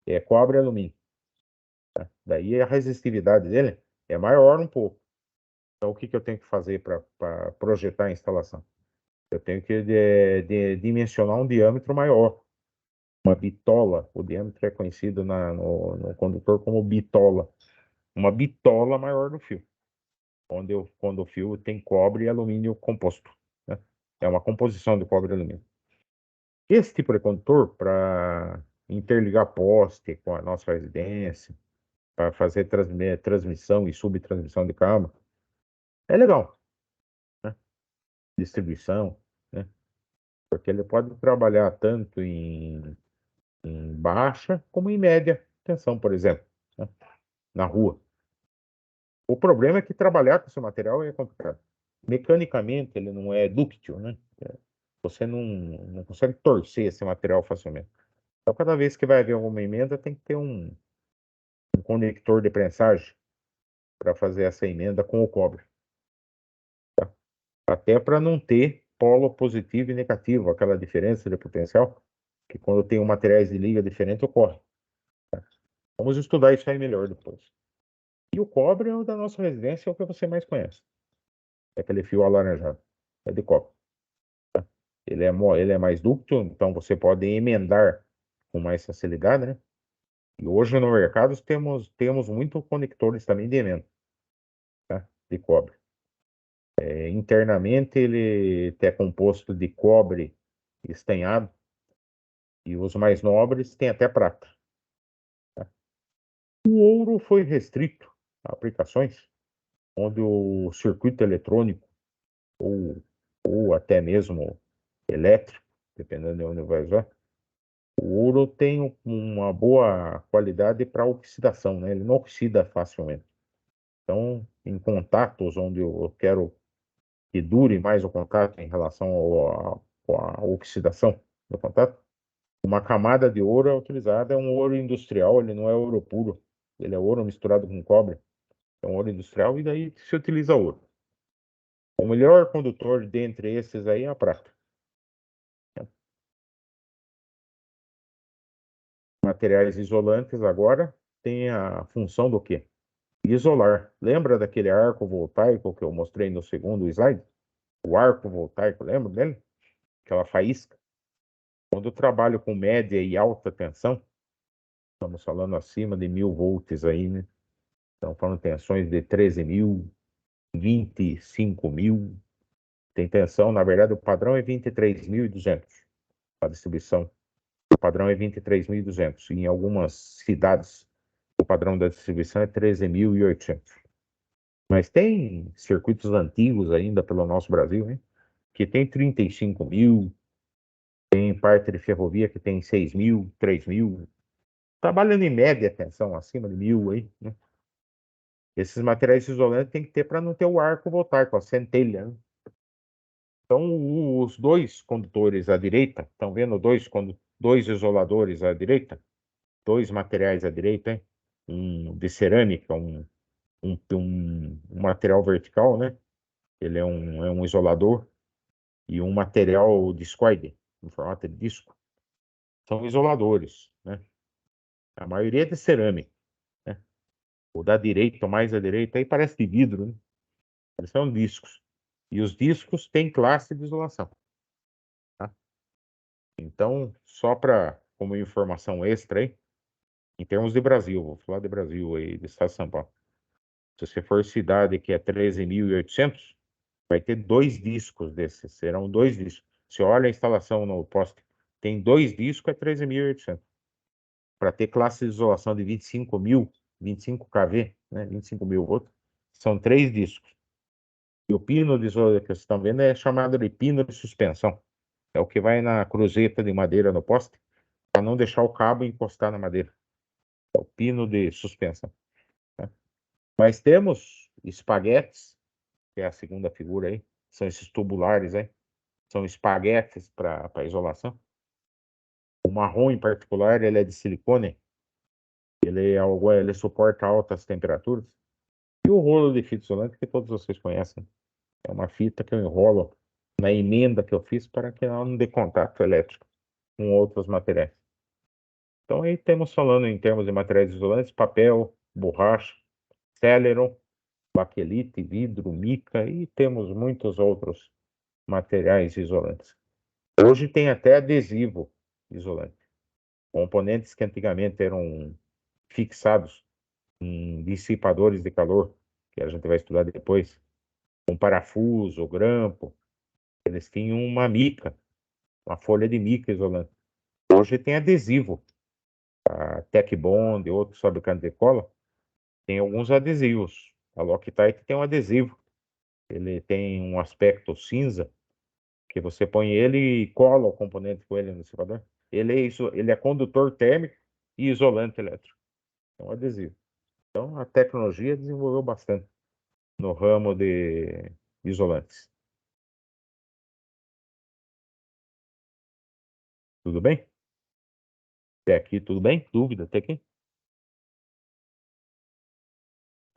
É cobre e alumínio. Daí a resistividade dele é maior um pouco. Então, o que eu tenho que fazer para projetar a instalação? Eu tenho que dimensionar um diâmetro maior, uma bitola. O diâmetro é conhecido no condutor como bitola. Uma bitola maior no fio, quando o fio tem cobre e alumínio composto, né? É uma composição de cobre e alumínio. Esse tipo de condutor, para interligar poste com a nossa residência, para fazer transmissão e subtransmissão de cabo, é legal, né? Distribuição, né? Porque ele pode trabalhar tanto em baixa como em média tensão, por exemplo, né? Na rua. O problema é que trabalhar com esse material é complicado. Mecanicamente, ele não é dúctil, né? Você não consegue torcer esse material facilmente. Então, cada vez que vai haver alguma emenda, tem que ter um conector de prensagem para fazer essa emenda com o cobre. Tá? Até para não ter polo positivo e negativo, aquela diferença de potencial, que quando tem materiais de liga diferente ocorre. Tá? Vamos estudar isso aí melhor depois. E o cobre é o da nossa residência, é o que você mais conhece. É aquele fio alaranjado. É de cobre. Tá? Ele é mais dúctil, então você pode emendar com mais facilidade, né? E hoje no mercado temos muitos conectores também de emenda, tá? De cobre. Internamente ele é composto de cobre estanhado e os mais nobres têm até prata, tá? O ouro foi restrito a aplicações onde o circuito eletrônico ou, ou até mesmo elétrico, dependendo de onde vai usar, o ouro tem uma boa qualidade para oxidação, né? Ele não oxida facilmente. Então, em contatos onde eu quero que dure mais o contato em relação à oxidação do contato, uma camada de ouro é utilizada, é um ouro industrial, ele não é ouro puro, ele é ouro misturado com cobre, é um ouro industrial e daí se utiliza ouro. O melhor condutor dentre esses aí é a prata. Materiais isolantes agora têm a função do quê? Isolar. Lembra daquele arco voltaico que eu mostrei no segundo slide? O arco voltaico, lembra dele? Aquela faísca. Quando eu trabalho com média e alta tensão, estamos falando acima de 1000 volts aí, né? Estamos falando tensões de 13.000, 25.000. Tem tensão, na verdade, o padrão é 23.200 a distribuição. O padrão é 23.200. Em algumas cidades, o padrão da distribuição é 13.800. Mas tem circuitos antigos ainda pelo nosso Brasil, né? Que tem 35.000, tem parte de ferrovia que tem 6.000, 3.000. Trabalhando em média tensão, acima de 1.000 aí, né? Esses materiais isolantes tem que ter para não ter o arco voltaico, a centelha, né? Então, os dois condutores à direita, estão vendo dois isoladores à direita? Dois materiais à direita, hein? Um de cerâmica, um um material vertical, né? Ele é um isolador, e um material discoide, em formato de disco. São isoladores, né? A maioria é de cerâmica, né? O da direita, o mais à direita, aí parece de vidro, né? Eles são discos. E os discos têm classe de isolação, tá? Então, só para como informação extra aí, em termos de Brasil, vou falar de Brasil aí, do estado de São Paulo. Se você for cidade que é 13.800, vai ter 2 discos desses, serão 2 discos. Você olha a instalação no poste, tem 2 discos, é 13.800. Para ter classe de isolação de 25.000, 25 kV, né, 25.000 volts, são 3 discos. E o pino de isolação que vocês estão vendo é chamado de pino de suspensão. É o que vai na cruzeta de madeira no poste, para não deixar o cabo encostar na madeira. É o pino de suspensão, né? Mas temos espaguetes, que é a segunda figura aí, são esses tubulares aí, são espaguetes para isolação. O marrom em particular, ele é de silicone, ele suporta altas temperaturas. E o rolo de fita isolante, que todos vocês conhecem, é uma fita que eu enrolo na emenda que eu fiz para que ela não dê contato elétrico com outros materiais. Então aí temos falando em termos de materiais isolantes, papel, borracha, celeron, baquelite, vidro, mica, e temos muitos outros materiais isolantes. Hoje tem até adesivo isolante. Componentes que antigamente eram fixados em dissipadores de calor, que a gente vai estudar depois, um parafuso, grampo, eles tinham uma mica, uma folha de mica isolante. Hoje tem adesivo. A Tecbond e outros fabricantes de cola tem alguns adesivos. A Loctite tem um adesivo. Ele tem um aspecto cinza, que você põe ele e cola o componente com ele no dissipador. Ele é condutor térmico e isolante elétrico. É um adesivo. Então, a tecnologia desenvolveu bastante no ramo de isolantes. Tudo bem? Até aqui, tudo bem? Dúvida até aqui?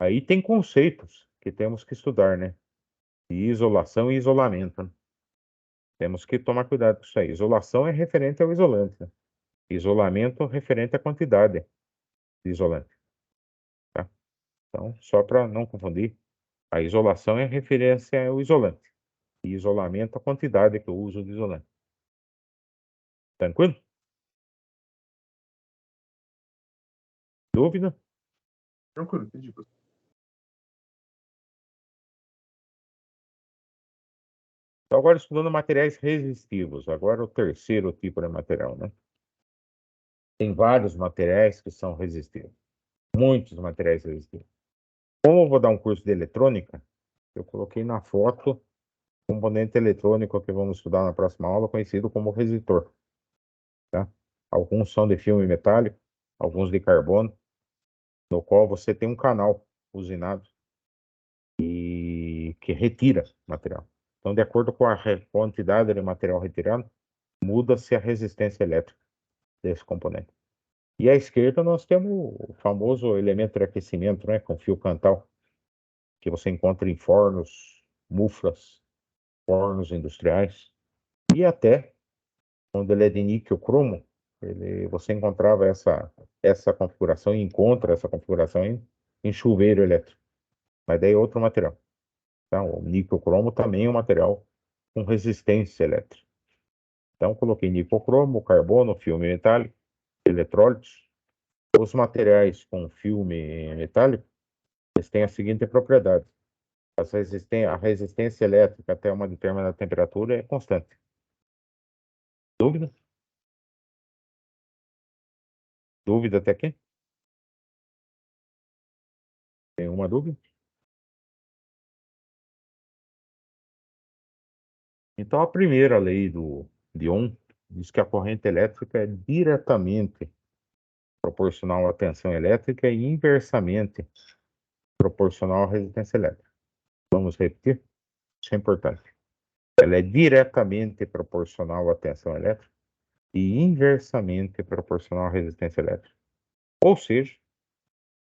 Aí tem conceitos que temos que estudar, né? De isolação e isolamento, né? Temos que tomar cuidado com isso aí. Isolação é referente ao isolante, né? Isolamento referente à quantidade de isolante, tá? Então, só para não confundir, a isolação é referência ao isolante. E isolamento à quantidade que eu uso de isolante. Tranquilo? Dúvida? Tranquilo, entendi, professor. Então, agora estudando materiais resistivos. Agora o terceiro tipo de material, né? Tem vários materiais que são resistivos. Muitos materiais resistivos. Como eu vou dar um curso de eletrônica, eu coloquei na foto componente eletrônico que vamos estudar na próxima aula, conhecido como resistor, tá? Alguns são de filme metálico, alguns de carbono, no qual você tem um canal usinado e que retira material. Então, de acordo com a quantidade de material retirado, muda-se a resistência elétrica desse componente. E à esquerda nós temos o famoso elemento de aquecimento, né, com fio Cantal, que você encontra em fornos, muflas, fornos industriais, e até quando ele é de níquel cromo, você encontrava essa configuração e encontra essa configuração em chuveiro elétrico. Mas daí é outro material. Então, o níquel cromo também é um material com resistência elétrica. Então, coloquei níquel cromo, carbono, filme metálico, eletrólitos. Os materiais com filme metálico, eles têm a seguinte propriedade. A resistência elétrica até uma determinada temperatura é constante. Dúvida? Dúvida até aqui? Tem uma dúvida? Então, a primeira lei de Ohm diz que a corrente elétrica é diretamente proporcional à tensão elétrica e inversamente proporcional à resistência elétrica. Vamos repetir? Isso é importante. Ela é diretamente proporcional à tensão elétrica e inversamente proporcional à resistência elétrica. Ou seja,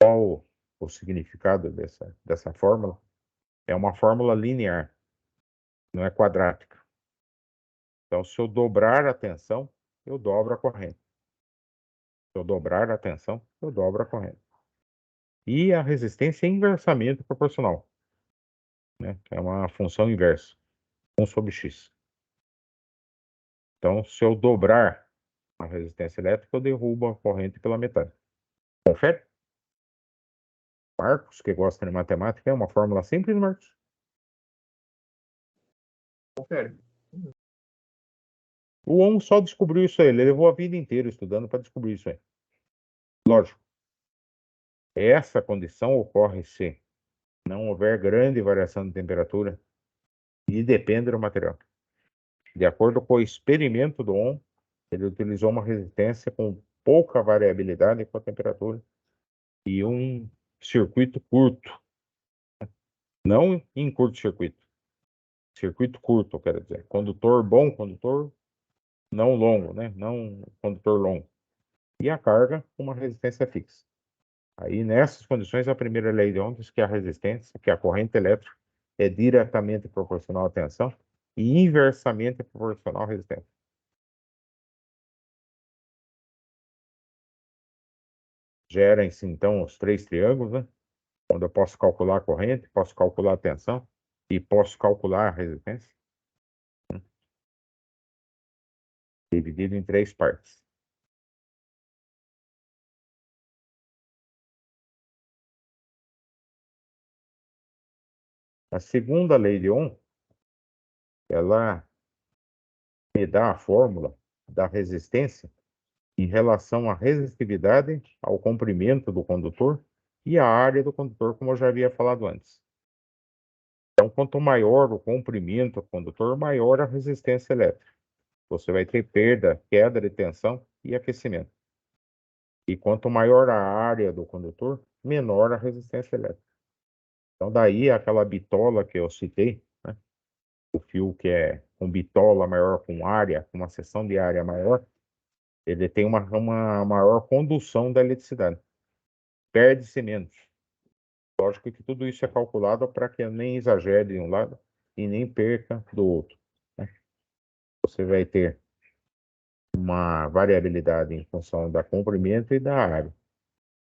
qual o significado dessa fórmula, é uma fórmula linear, não é quadrática. Então, se eu dobrar a tensão, eu dobro a corrente. Se eu dobrar a tensão, eu dobro a corrente. E a resistência é inversamente proporcional, né? É uma função inversa, 1 sobre x. Então, se eu dobrar a resistência elétrica, eu derrubo a corrente pela metade. Confere? Marcos, que gosta de matemática, é uma fórmula simples, Marcos? Confere. O Ohm só descobriu isso aí. Ele levou a vida inteira estudando para descobrir isso aí. Lógico. Essa condição ocorre se não houver grande variação de temperatura e depende do material. De acordo com o experimento do Ohm, ele utilizou uma resistência com pouca variabilidade com a temperatura e um circuito curto. Não em curto-circuito. Circuito curto, eu quero dizer. Condutor bom, condutor não longo, né? Não condutor longo. E a carga com uma resistência fixa. Aí, nessas condições, a primeira lei de Ohm diz que a resistência, que a corrente elétrica, é diretamente proporcional à tensão e inversamente proporcional à resistência. Gerem-se, então, os 3 triângulos, né? Onde eu posso calcular a corrente, posso calcular a tensão e posso calcular a resistência. Dividido em 3 partes. A segunda lei de Ohm, ela me dá a fórmula da resistência em relação à resistividade, ao comprimento do condutor e à área do condutor, como eu já havia falado antes. Então, quanto maior o comprimento do condutor, maior a resistência elétrica. Você vai ter perda, queda de tensão e aquecimento. E quanto maior a área do condutor, menor a resistência elétrica. Então, daí aquela bitola que eu citei, né? O fio que é com bitola maior, com área, com uma seção de área maior, ele tem uma maior condução da eletricidade. Perde-se menos. Lógico que tudo isso é calculado para que eu nem exagere de um lado e nem perca do outro, né? Você vai ter uma variabilidade em função da comprimento e da área.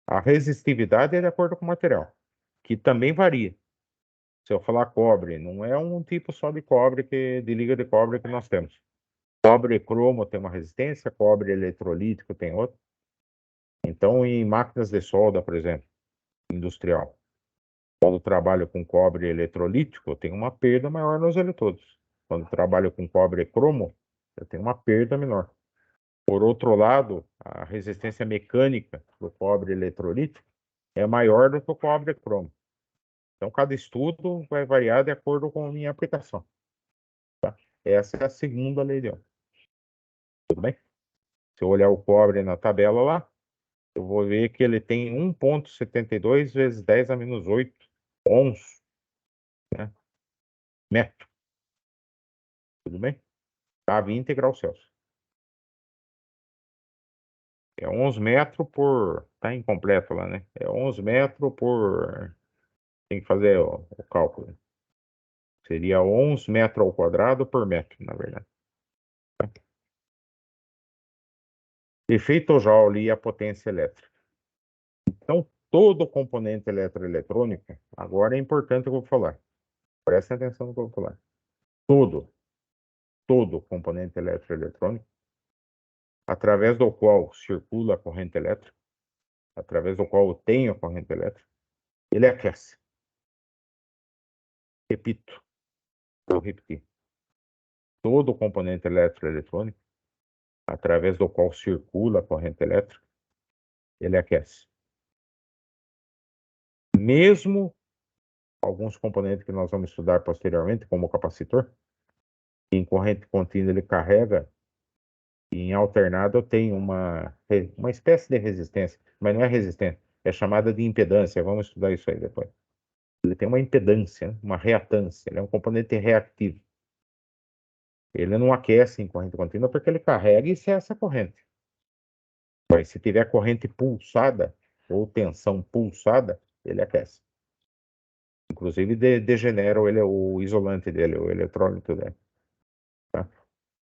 A resistividade é de acordo com o material, que também varia. Se eu falar cobre, não é um tipo só de cobre, de liga de cobre que nós temos. Cobre cromo tem uma resistência, cobre eletrolítico tem outra. Então, em máquinas de solda, por exemplo, industrial, quando trabalho com cobre eletrolítico, eu tenho uma perda maior nos eletrodos. Quando trabalho com cobre cromo, eu tenho uma perda menor. Por outro lado, a resistência mecânica do cobre eletrolítico é maior do que o cobre cromo. Então, cada estudo vai variar de acordo com a minha aplicação. Tá? Essa é a segunda lei de Ohm. Tudo bem? Se eu olhar o cobre na tabela lá, eu vou ver que ele tem 1,72 vezes 10 a menos 8 ohms, né? Metro. Tudo bem? Tá a 20 graus Celsius. É 11 metros por... Tá incompleto lá, né? É 11 metros por... Tem que fazer o cálculo. Seria 11 metros ao quadrado por metro, na verdade. Efeito Joule e a potência elétrica. Então, todo componente eletroeletrônico, agora é importante o que eu vou falar. Presta atenção no que eu vou falar. Todo componente eletroeletrônico, através do qual circula a corrente elétrica, através do qual eu tenho a corrente elétrica, ele aquece. Repito, vou repetir. Todo componente eletroeletrônico, através do qual circula a corrente elétrica, ele aquece. Mesmo alguns componentes que nós vamos estudar posteriormente, como o capacitor, em corrente contínua ele carrega, e em alternado eu tenho uma espécie de resistência, mas não é resistência, é chamada de impedância. Vamos estudar isso aí depois. Ele tem uma impedância, uma reatância, ele é um componente reativo. Ele não aquece em corrente contínua porque ele carrega e cessa a corrente. Mas se tiver corrente pulsada ou tensão pulsada, ele aquece. Inclusive degenera o isolante dele, o eletrólito dele. Tá?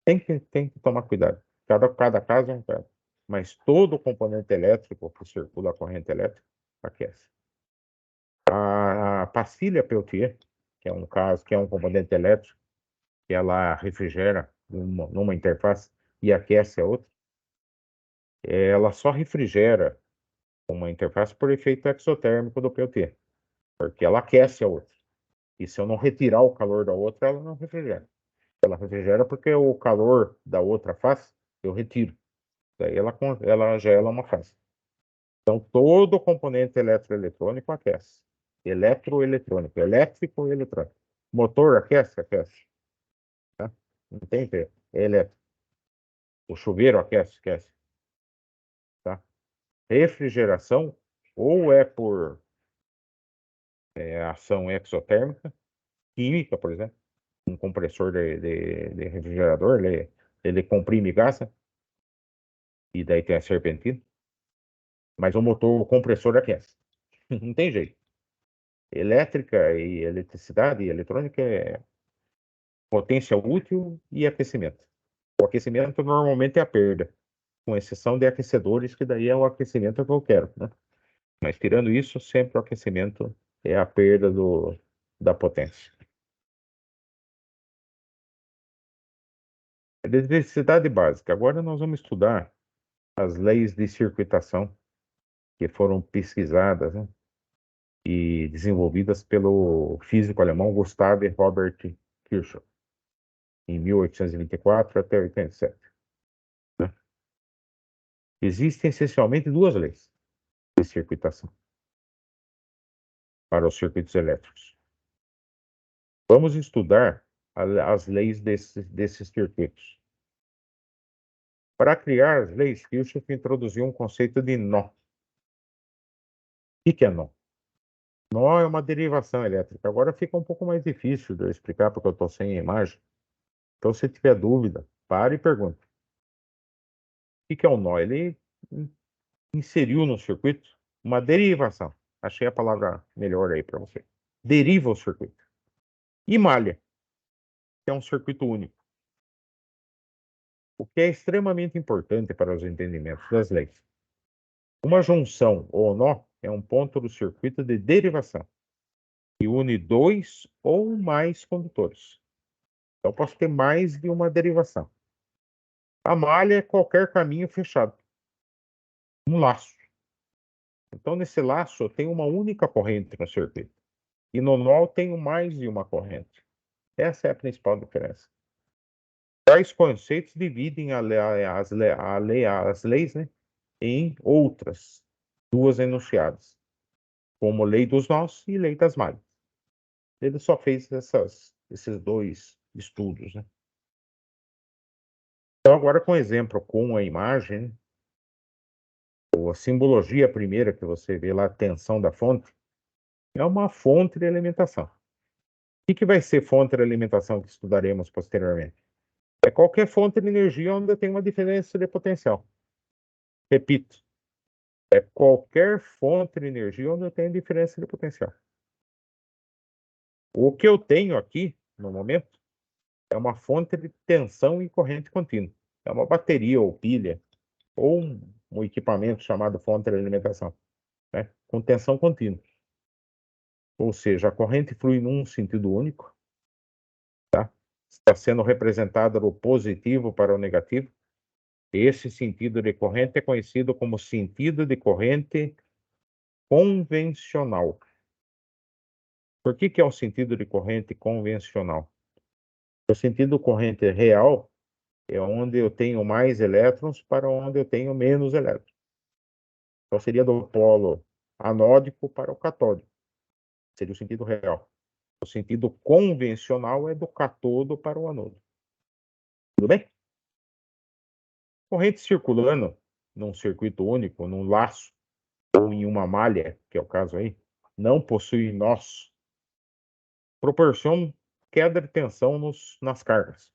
Tem que tomar cuidado. Cada caso é um caso. Mas todo componente elétrico que circula a corrente elétrica aquece. A pastilha Peltier, que é um componente elétrico, que ela refrigera numa interface e aquece a outra, ela só refrigera uma interface por efeito exotérmico do Peltier, porque ela aquece a outra. E se eu não retirar o calor da outra, ela não refrigera. Ela refrigera porque o calor da outra face eu retiro. Daí ela gela uma face. Então, todo componente eletroeletrônico aquece. Eletroeletrônico, elétrico e eletrônico. Motor aquece? Aquece. Tá? Não tem jeito. É elétrico. O chuveiro aquece? Aquece. Tá? Refrigeração, ou é por ação exotérmica, química, por exemplo. Um compressor de refrigerador, ele comprime gás, né? E daí tem a serpentina. Mas o compressor aquece. Não tem jeito. Elétrica e eletricidade e eletrônica é potência útil e aquecimento. O aquecimento normalmente é a perda, com exceção de aquecedores, que daí é o aquecimento que eu quero, né? Mas tirando isso, sempre o aquecimento é a perda da potência. Eletricidade básica. Agora nós vamos estudar as leis de circuitação que foram pesquisadas, né, e desenvolvidas pelo físico alemão Gustav Robert Kirchhoff, em 1824 até 87. Né? Existem essencialmente duas leis de circuitação para os circuitos elétricos. Vamos estudar as leis desses circuitos. Para criar as leis, Kirchhoff introduziu um conceito de nó. O que é nó? Nó é uma derivação elétrica. Agora fica um pouco mais difícil de eu explicar porque eu estou sem a imagem. Então, se tiver dúvida, pare e pergunte. O que é um nó? Ele inseriu no circuito uma derivação. Achei a palavra melhor aí para você. Deriva o circuito. E malha, que é um circuito único. O que é extremamente importante para os entendimentos das leis. Uma junção ou nó é um ponto do circuito de derivação que une dois ou mais condutores. Então, eu posso ter mais de uma derivação. A malha é qualquer caminho fechado. Um laço. Então, nesse laço, eu tenho uma única corrente no circuito. E no nó, eu tenho mais de uma corrente. Essa é a principal diferença. Tais conceitos dividem as leis, né, em outras, duas enunciadas, como lei dos nós e lei das malhas. Ele só fez esses dois estudos, né? Então, agora com exemplo, com a imagem, a simbologia primeira que você vê lá, a tensão da fonte, é uma fonte de alimentação. O que vai ser fonte de alimentação que estudaremos posteriormente? É qualquer fonte de energia onde tem uma diferença de potencial. Repito, é qualquer fonte de energia onde eu tenho diferença de potencial. O que eu tenho aqui, no momento, é uma fonte de tensão e corrente contínua. É uma bateria ou pilha, ou um equipamento chamado fonte de alimentação, né, com tensão contínua. Ou seja, a corrente flui num sentido único, tá? Está sendo representada do positivo para o negativo. Esse sentido de corrente é conhecido como sentido de corrente convencional. Por que é o sentido de corrente convencional? O sentido de corrente real é onde eu tenho mais elétrons para onde eu tenho menos elétrons. Então, seria do polo anódico para o catódico. Seria o sentido real. O sentido convencional é do catodo para o anodo. Tudo bem? Corrente circulando num circuito único, num laço, ou em uma malha, que é o caso aí, não possui nós, proporciona queda de tensão nas cargas.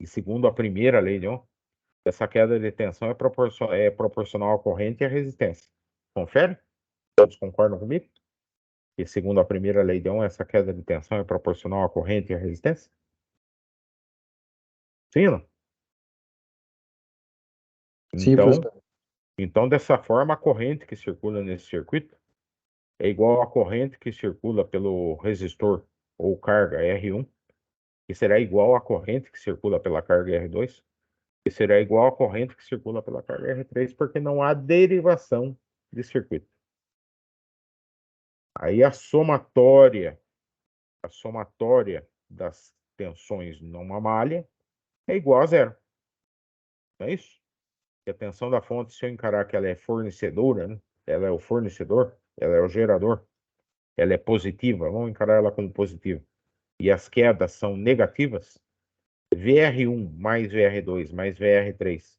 E segundo a primeira lei de Ohm, essa queda de tensão é proporcional à corrente e à resistência. Confere? Todos concordam comigo? Que segundo a primeira lei de Ohm, essa queda de tensão é proporcional à corrente e à resistência? Sim ou não? Sim, Então, professor. então, dessa forma, a corrente que circula nesse circuito é igual à corrente que circula pelo resistor ou carga R1, que será igual à corrente que circula pela carga R2, que será igual à corrente que circula pela carga R3, porque não há derivação de circuito. Aí a somatória das tensões numa malha é igual a zero. Não é isso? E a tensão da fonte, se eu encarar que ela é fornecedora, né? Ela é o fornecedor, ela é o gerador, ela é positiva, vamos encarar ela como positiva. E as quedas são negativas, VR1 mais VR2 mais VR3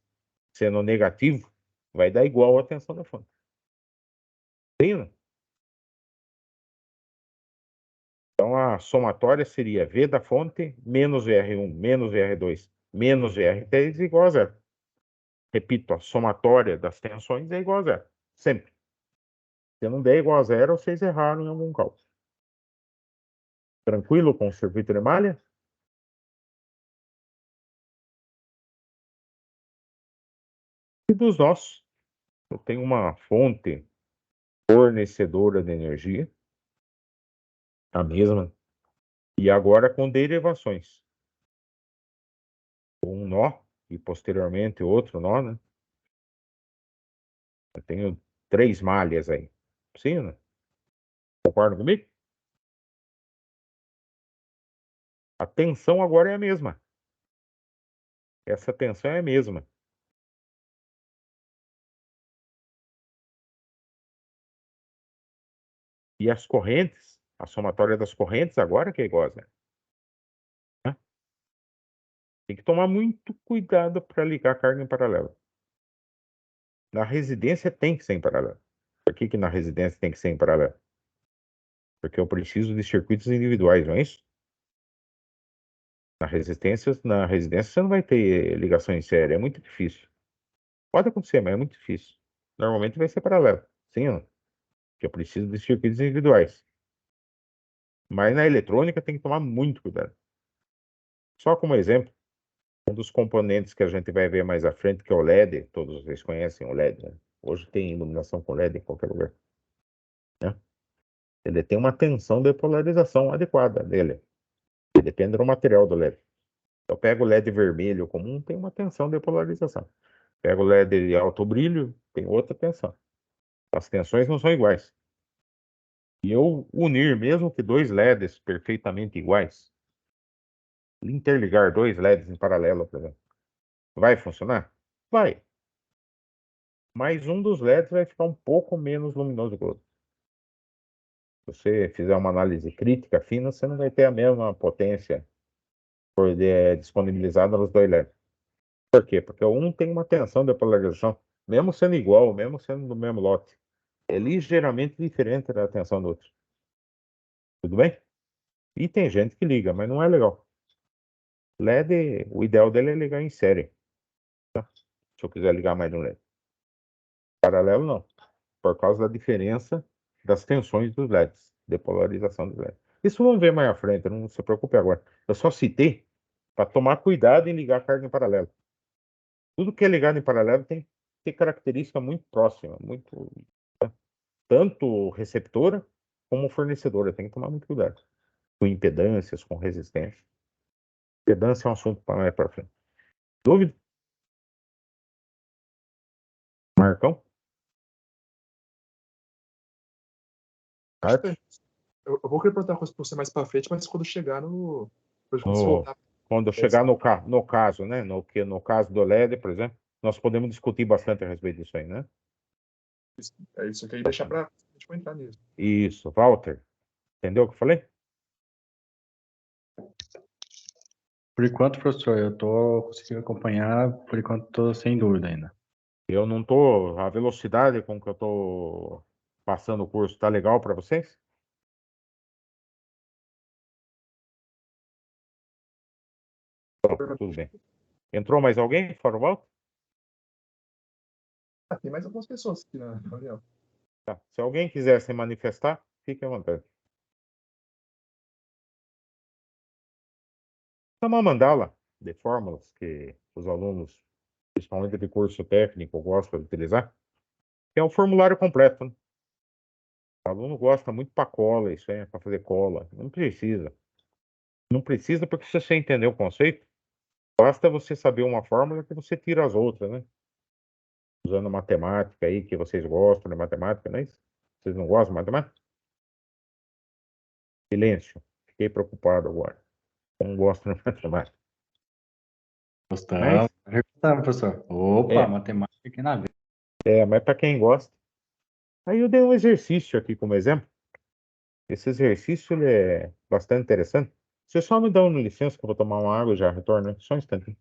sendo negativo, vai dar igual a tensão da fonte. Entendeu? Então a somatória seria V da fonte menos VR1 menos VR2 menos VR3 igual a zero. Repito, a somatória das tensões é igual a zero. Sempre. Se não der igual a zero, vocês erraram em algum cálculo. Tranquilo com o circuito de malha? E dos nossos. Eu tenho uma fonte fornecedora de energia, a mesma, e agora com derivações. Um nó e posteriormente outro nó, né? Eu tenho 3 malhas aí. Sim, né? Concorda comigo? A tensão agora é a mesma. Essa tensão é a mesma. E as correntes, a somatória das correntes agora que é igual a zero. Né? Tem que tomar muito cuidado para ligar a carga em paralelo. Na residência tem que ser em paralelo. Por que na residência tem que ser em paralelo? Porque eu preciso de circuitos individuais, não é isso? Na residência você não vai ter ligação em série, é muito difícil. Pode acontecer, mas é muito difícil. Normalmente vai ser paralelo, sim ou não? Porque eu preciso de circuitos individuais. Mas na eletrônica tem que tomar muito cuidado. Só como exemplo, um dos componentes que a gente vai ver mais à frente, que é o LED, todos vocês conhecem o LED, né? Hoje tem iluminação com LED em qualquer lugar, né? Ele tem uma tensão de polarização adequada dele. Depende do material do LED. Eu pego o LED vermelho comum, tem uma tensão de polarização. Pego o LED de alto brilho, tem outra tensão. As tensões não são iguais. E eu unir, mesmo que 2 LEDs perfeitamente iguais, interligar 2 LEDs em paralelo, por exemplo, vai funcionar? Vai. Mas um dos LEDs vai ficar um pouco menos luminoso que o outro. Se você fizer uma análise crítica fina, você não vai ter a mesma potência disponibilizada nos 2 LEDs. Por quê? Porque um tem uma tensão de polarização, mesmo sendo igual, mesmo sendo do mesmo lote, é ligeiramente diferente da tensão do outro. Tudo bem? E tem gente que liga, mas não é legal. LED, o ideal dele é ligar em série. Tá? Se eu quiser ligar mais de um LED. Paralelo, não. Por causa da diferença das tensões dos LEDs, de polarização dos LEDs. Isso vamos ver mais à frente, não se preocupe agora. Eu só citei para tomar cuidado em ligar a carga em paralelo. Tudo que é ligado em paralelo tem que ter característica muito próxima, muito, tanto receptora como fornecedora. Tem que tomar muito cuidado com impedâncias, com resistência. Impedância é um assunto para mais para frente. Dúvida? Marcão? Arte? Eu vou querer perguntar uma coisa pra você mais pra frente, mas quando chegar no. Quando você No, voltar. quando chegar no caso, né? No caso do LED, por exemplo, nós podemos discutir bastante a respeito disso aí, né? É isso, eu queria deixar pra gente entrar nisso. Isso, Walter. Entendeu o que eu falei? Por enquanto, professor, eu tô conseguindo acompanhar, por enquanto tô sem dúvida ainda. Eu não tô. A velocidade com que eu tô passando o curso tá legal para vocês? Tudo bem. Entrou mais alguém fora o Walter? Tem mais algumas pessoas aqui na reunião. Tá. Se alguém quiser se manifestar, fique à vontade. É uma mandala de fórmulas que os alunos, principalmente de curso técnico, gostam de utilizar. É um formulário completo, né? O aluno gosta muito para cola, isso é para fazer cola. Não precisa. Não precisa porque se você entender o conceito, basta você saber uma fórmula que você tira as outras, né? Usando matemática aí, que vocês gostam de matemática, não é isso? Vocês não gostam de matemática? Silêncio. Fiquei preocupado agora. Não gosto de matemática. Gostava. Mas, Gostava, professor. Opa, é, matemática aqui na veia. mas para quem gosta. Aí eu dei um exercício aqui como exemplo. Esse exercício ele é bastante interessante. Você só me dá uma licença que eu vou tomar uma água e já retorno, né? Só um instante.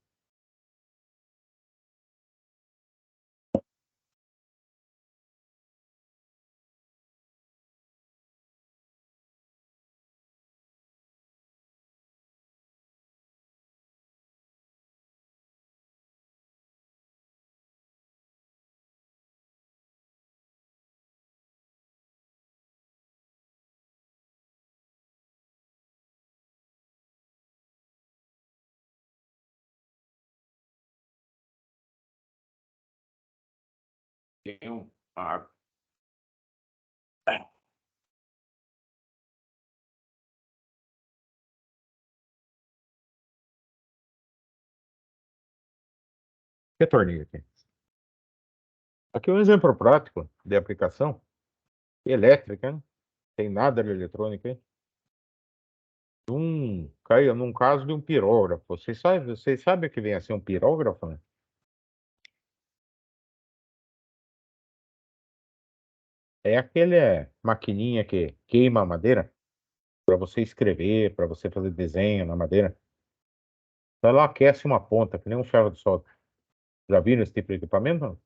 Tenho água. Retornei aqui. Aqui é um exemplo prático de aplicação elétrica, né? Tem nada de eletrônica, hein? Caiu num caso de um pirógrafo. Vocês sabem o que vem a ser um pirógrafo, né? É aquele maquininha que queima a madeira para você escrever, para você fazer desenho na madeira. Então ela aquece uma ponta, que nem um ferro de solda. Já viram esse tipo de equipamento? Não?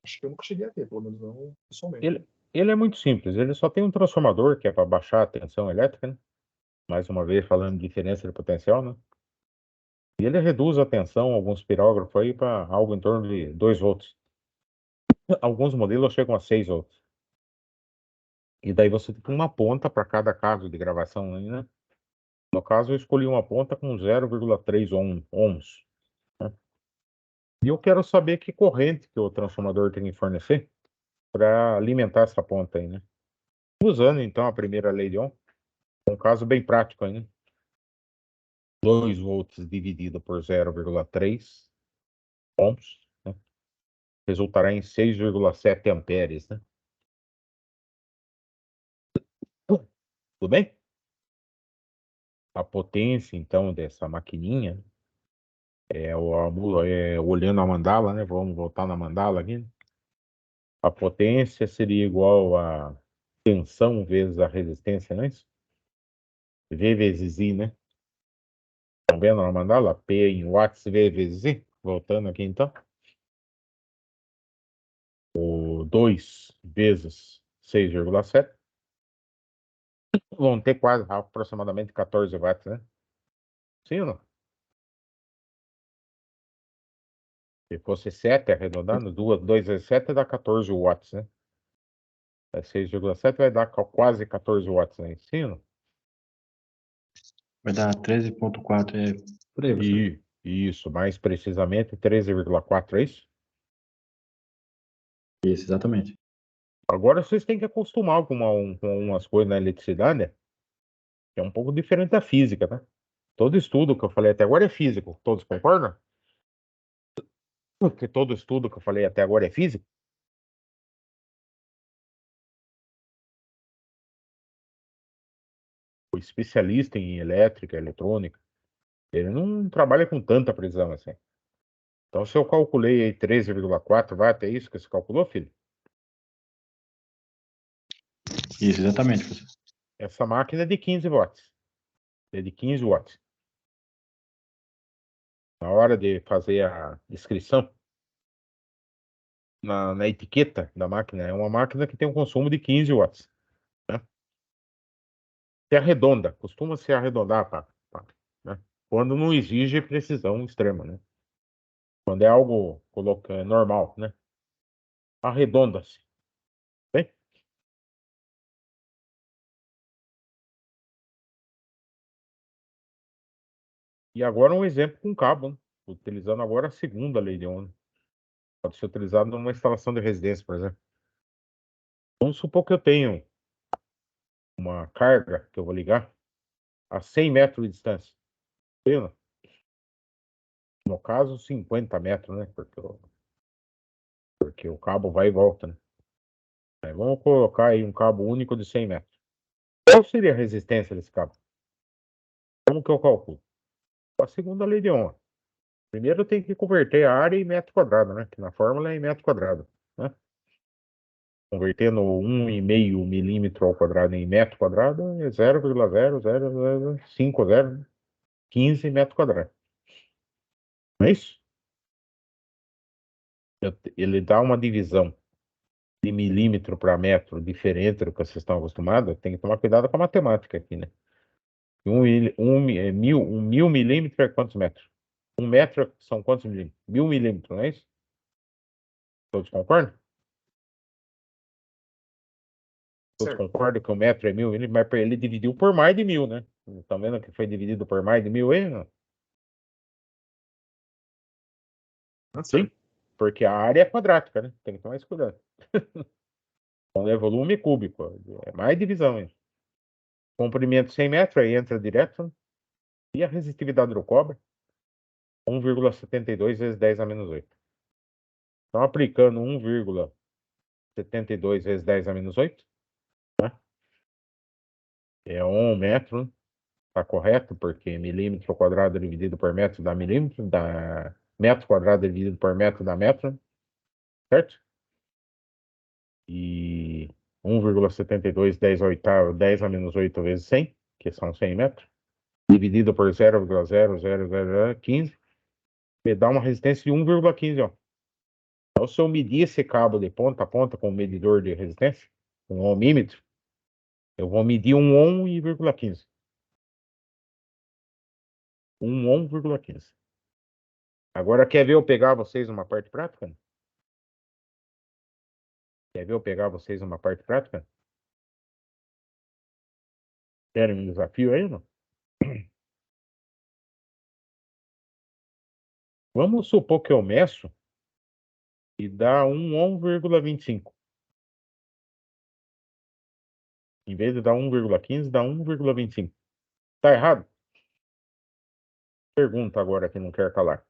Acho que eu nunca cheguei a ter, pelo menos não pessoalmente. Ele é muito simples. Ele só tem um transformador que é para baixar a tensão elétrica, né? Mais uma vez falando de diferença de potencial, né? E ele reduz a tensão, alguns pirógrafos aí, para algo em torno de 2 volts. Alguns modelos chegam a 6 volts. E daí você tem uma ponta para cada caso de gravação aí, né? No caso, eu escolhi uma ponta com 0,3 ohms, né? E eu quero saber que corrente que o transformador tem que fornecer para alimentar essa ponta aí, né? Usando então a primeira lei de Ohm, um caso bem prático aí, né? 2 volts dividido por 0,3 ohms, né? Resultará em 6,7 amperes, né? Tudo bem? A potência, então, dessa maquininha olhando a mandala, né? Vamos voltar na mandala aqui, né? A potência seria igual a tensão vezes a resistência, não é isso? V vezes I, né? Estão vendo na mandala? P em watts, V vezes I. Voltando aqui, então. O 2 vezes 6,7 vão ter quase aproximadamente 14 watts, né? Sim ou não? Se fosse 7 arredondando, 2 vezes 7 dá 14 watts, né? 6,7 vai dar quase 14 watts, né? Sim ou não? Vai dar 13,4. É por aí, professor. Isso, mais precisamente 13,4, é isso? Isso, exatamente. Agora vocês têm que acostumar com umas coisas na eletricidade, né? Que é um pouco diferente da física, né? Todo estudo que eu falei até agora é físico. Todos concordam? Porque todo estudo que eu falei até agora é físico. O especialista em elétrica, eletrônica, ele não trabalha com tanta precisão assim. Então, se eu calculei aí 13,4 watts, é isso que você calculou, filho? Isso, exatamente, professor. Essa máquina é de 15 watts. É de 15 watts. Na hora de fazer a inscrição na etiqueta da máquina, é uma máquina que tem um consumo de 15 watts, né? Se arredonda, costuma se arredondar, né? Quando não exige precisão extrema, né? Quando é algo normal, né? arredonda-se. Bem? E agora um exemplo com cabo, né? Utilizando agora a segunda lei de Ohm. Pode ser utilizado numa instalação de residência, por exemplo. Vamos supor que eu tenho uma carga que eu vou ligar a 100 metros de distância. Entendeu? No caso, 50 metros, né? Porque o cabo vai e volta, né? Aí vamos colocar aí um cabo único de 100 metros. Qual seria a resistência desse cabo? Como que eu calculo? A segunda lei de Ohm. Primeiro eu tenho que converter a área em metro quadrado, né? Que na fórmula é em metro quadrado, né? Convertendo 1,5 milímetro ao quadrado em metro quadrado é 0,0005015 metros quadrados. Não é isso? Ele dá uma divisão de milímetro para metro diferente do que vocês estão acostumados. Tem que tomar cuidado com a matemática aqui, né? Mil milímetros é quantos metros? 1 metro são quantos milímetros? 1000 milímetros, não é isso? Todos concordam? Todos Certo. concordam que o metro é 1000 milímetros, mas ele dividiu por mais de 1000, né? Estão vendo que foi dividido por mais de 1000 aí? Não? Tá Sim, certo. porque a área é quadrática, né? Tem que tomar esse cuidado. Então é volume cúbico, é mais divisão, hein? Comprimento 100 metros, aí entra direto, né? E a resistividade do cobre? 1,72 vezes 10 a menos 8. Então, aplicando 1,72 vezes 10 a menos 8, né? É 1 metro, tá correto, porque milímetro ao quadrado dividido por metro dá milímetro, dá metro quadrado dividido por metro dá metro, certo? E 1,72, 10 oitavos, 10 a menos 8 vezes 100, que são 100 metros, dividido por 0,00015, me dá uma resistência de 1,15, ó. Então, se eu medir esse cabo de ponta a ponta com o medidor de resistência, um ohmímetro, eu vou medir um ohm e 0,15. 1 ohm,15. Agora, quer ver eu pegar vocês uma parte prática? Quer ver eu pegar vocês uma parte prática? Querem um desafio aí, não? Vamos supor que eu meço e dá 1 ohm,25. Em vez de dar 1,15, dá 1,25. Tá errado? Pergunta agora que não quer calar.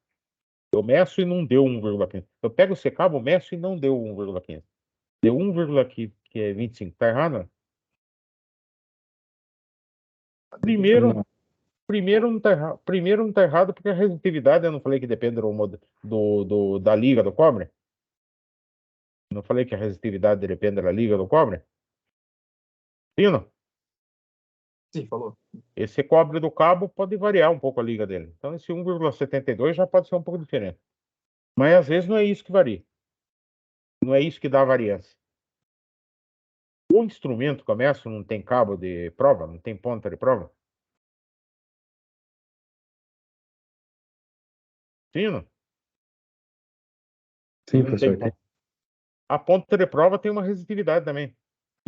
Eu meço e não deu 1,15. Eu pego esse cabo, meço e não deu 1,15. Deu 1,25. Tá errado? Primeiro, Não. primeiro não tá errado. Primeiro não tá errado porque a resistitividade, eu não falei que depende da liga do cobre? Não falei que a resistitividade depende da liga do cobre? Sim ou não? Sim, falou. Esse cobre do cabo pode variar um pouco a liga dele. Então, esse 1,72 já pode ser um pouco diferente. Mas às vezes não é isso que varia. Não é isso que dá a variância. O instrumento começa, não tem cabo de prova, não tem ponta de prova? Sim, não? Sim, Não tem professor, tem. ponta. A ponta de prova tem uma resistitividade também.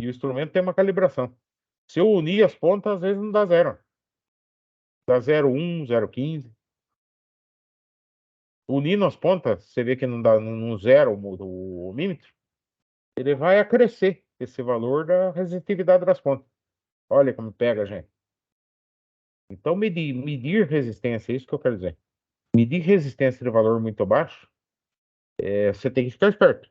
E o instrumento tem uma calibração. Se eu unir as pontas, às vezes não dá zero. Dá 0,1, 0,15. Unindo as pontas, você vê que não dá no zero o ohmímetro, ele vai acrescer esse valor da resistitividade das pontas. Olha como pega, gente. Então, medir resistência, é isso que eu quero dizer. Medir resistência de valor muito baixo, você tem que ficar esperto.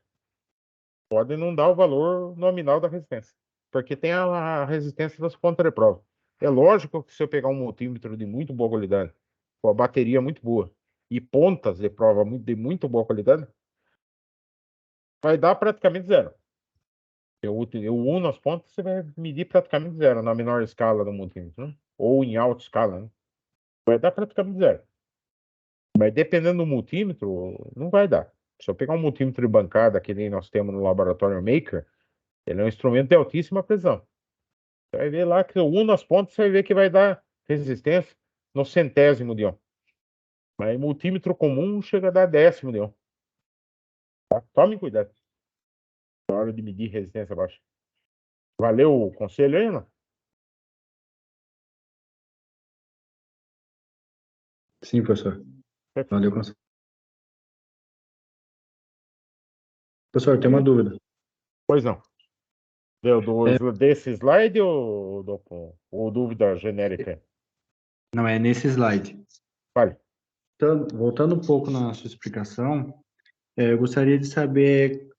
Pode não dar o valor nominal da resistência, porque tem a resistência das pontas de prova. É lógico que se eu pegar um multímetro de muito boa qualidade, com a bateria muito boa, e pontas de prova de muito boa qualidade, vai dar praticamente zero. Eu uno as pontas, você vai medir praticamente zero na menor escala do multímetro, né? Ou em alta escala, né? Vai dar praticamente zero. Mas dependendo do multímetro, não vai dar. Se eu pegar um multímetro de bancada, que nem nós temos no laboratório Maker, ele é um instrumento de altíssima precisão. Você vai ver lá que eu uno as pontas, você vai ver que vai dar resistência no centésimo de ohm. Mas multímetro comum chega a dar décimo de ohm. Tá? Tome cuidado. Na hora de medir resistência baixa. Valeu o conselho aí, não? Sim, professor. Valeu, conselho. Professor, tem uma dúvida. Pois não. Desse slide ou dúvida genérica? Não, é nesse slide. Vale. Então, voltando um pouco na sua explicação, eu gostaria de saber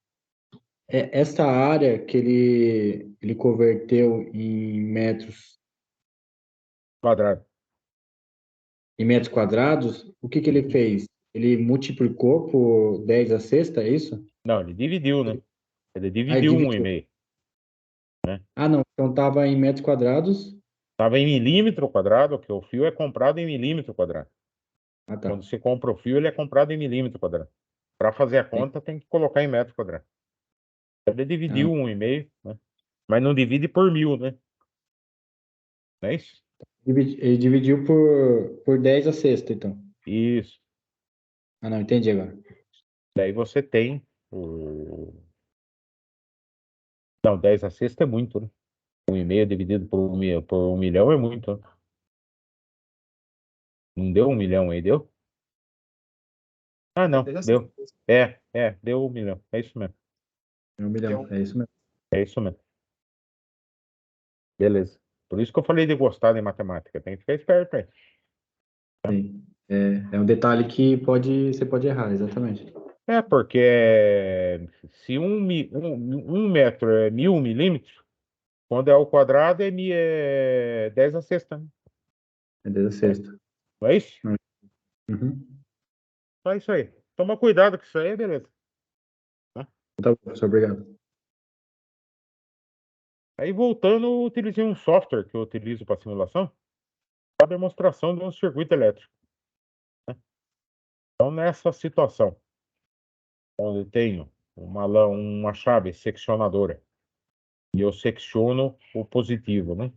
essa área que ele converteu Quadrado. em metros quadrados, o que ele fez? Ele multiplicou por 10 a sexta, é isso? Não, ele dividiu, né? Ele Aí dividiu dividiu. 1,5. Ah, não. Então estava em metros quadrados. Estava em milímetro quadrado, que o fio é comprado em milímetro quadrado. Ah, tá. Quando você compra o fio, ele é comprado em milímetro quadrado. Para fazer a conta, tem que colocar em metro quadrado. Ele Ah, dividiu 1,5, né? Mas não divide por 1.000, né? Não é isso? ele dividiu por 10 a sexta, então. Isso. Ah, não, entendi agora. Daí você tem o... Não, 10 a sexta é muito, né? 1,5 dividido por 1 milhão é muito, né? Não deu 1 milhão aí, deu? Ah, não, Desde a deu. sexta. Deu 1 milhão. É isso mesmo. É 1 milhão, Então, é isso mesmo. É isso mesmo. Beleza. Por isso que eu falei de gostar de matemática. Tem que ficar esperto aí. Sim. É um detalhe que você pode errar, exatamente. Porque se um metro é 1.000 milímetros, quando é ao quadrado é 10 a sexta, né? É 10 a sexta. Não é isso? Uhum. Então é isso aí. Toma cuidado com isso aí, beleza. Tá? Tá bom, professor, obrigado. Aí voltando, eu utilizei um software que eu utilizo para simulação, para demonstração de um circuito elétrico. Então, nessa situação, onde eu tenho uma chave seccionadora, e eu secciono o positivo, né?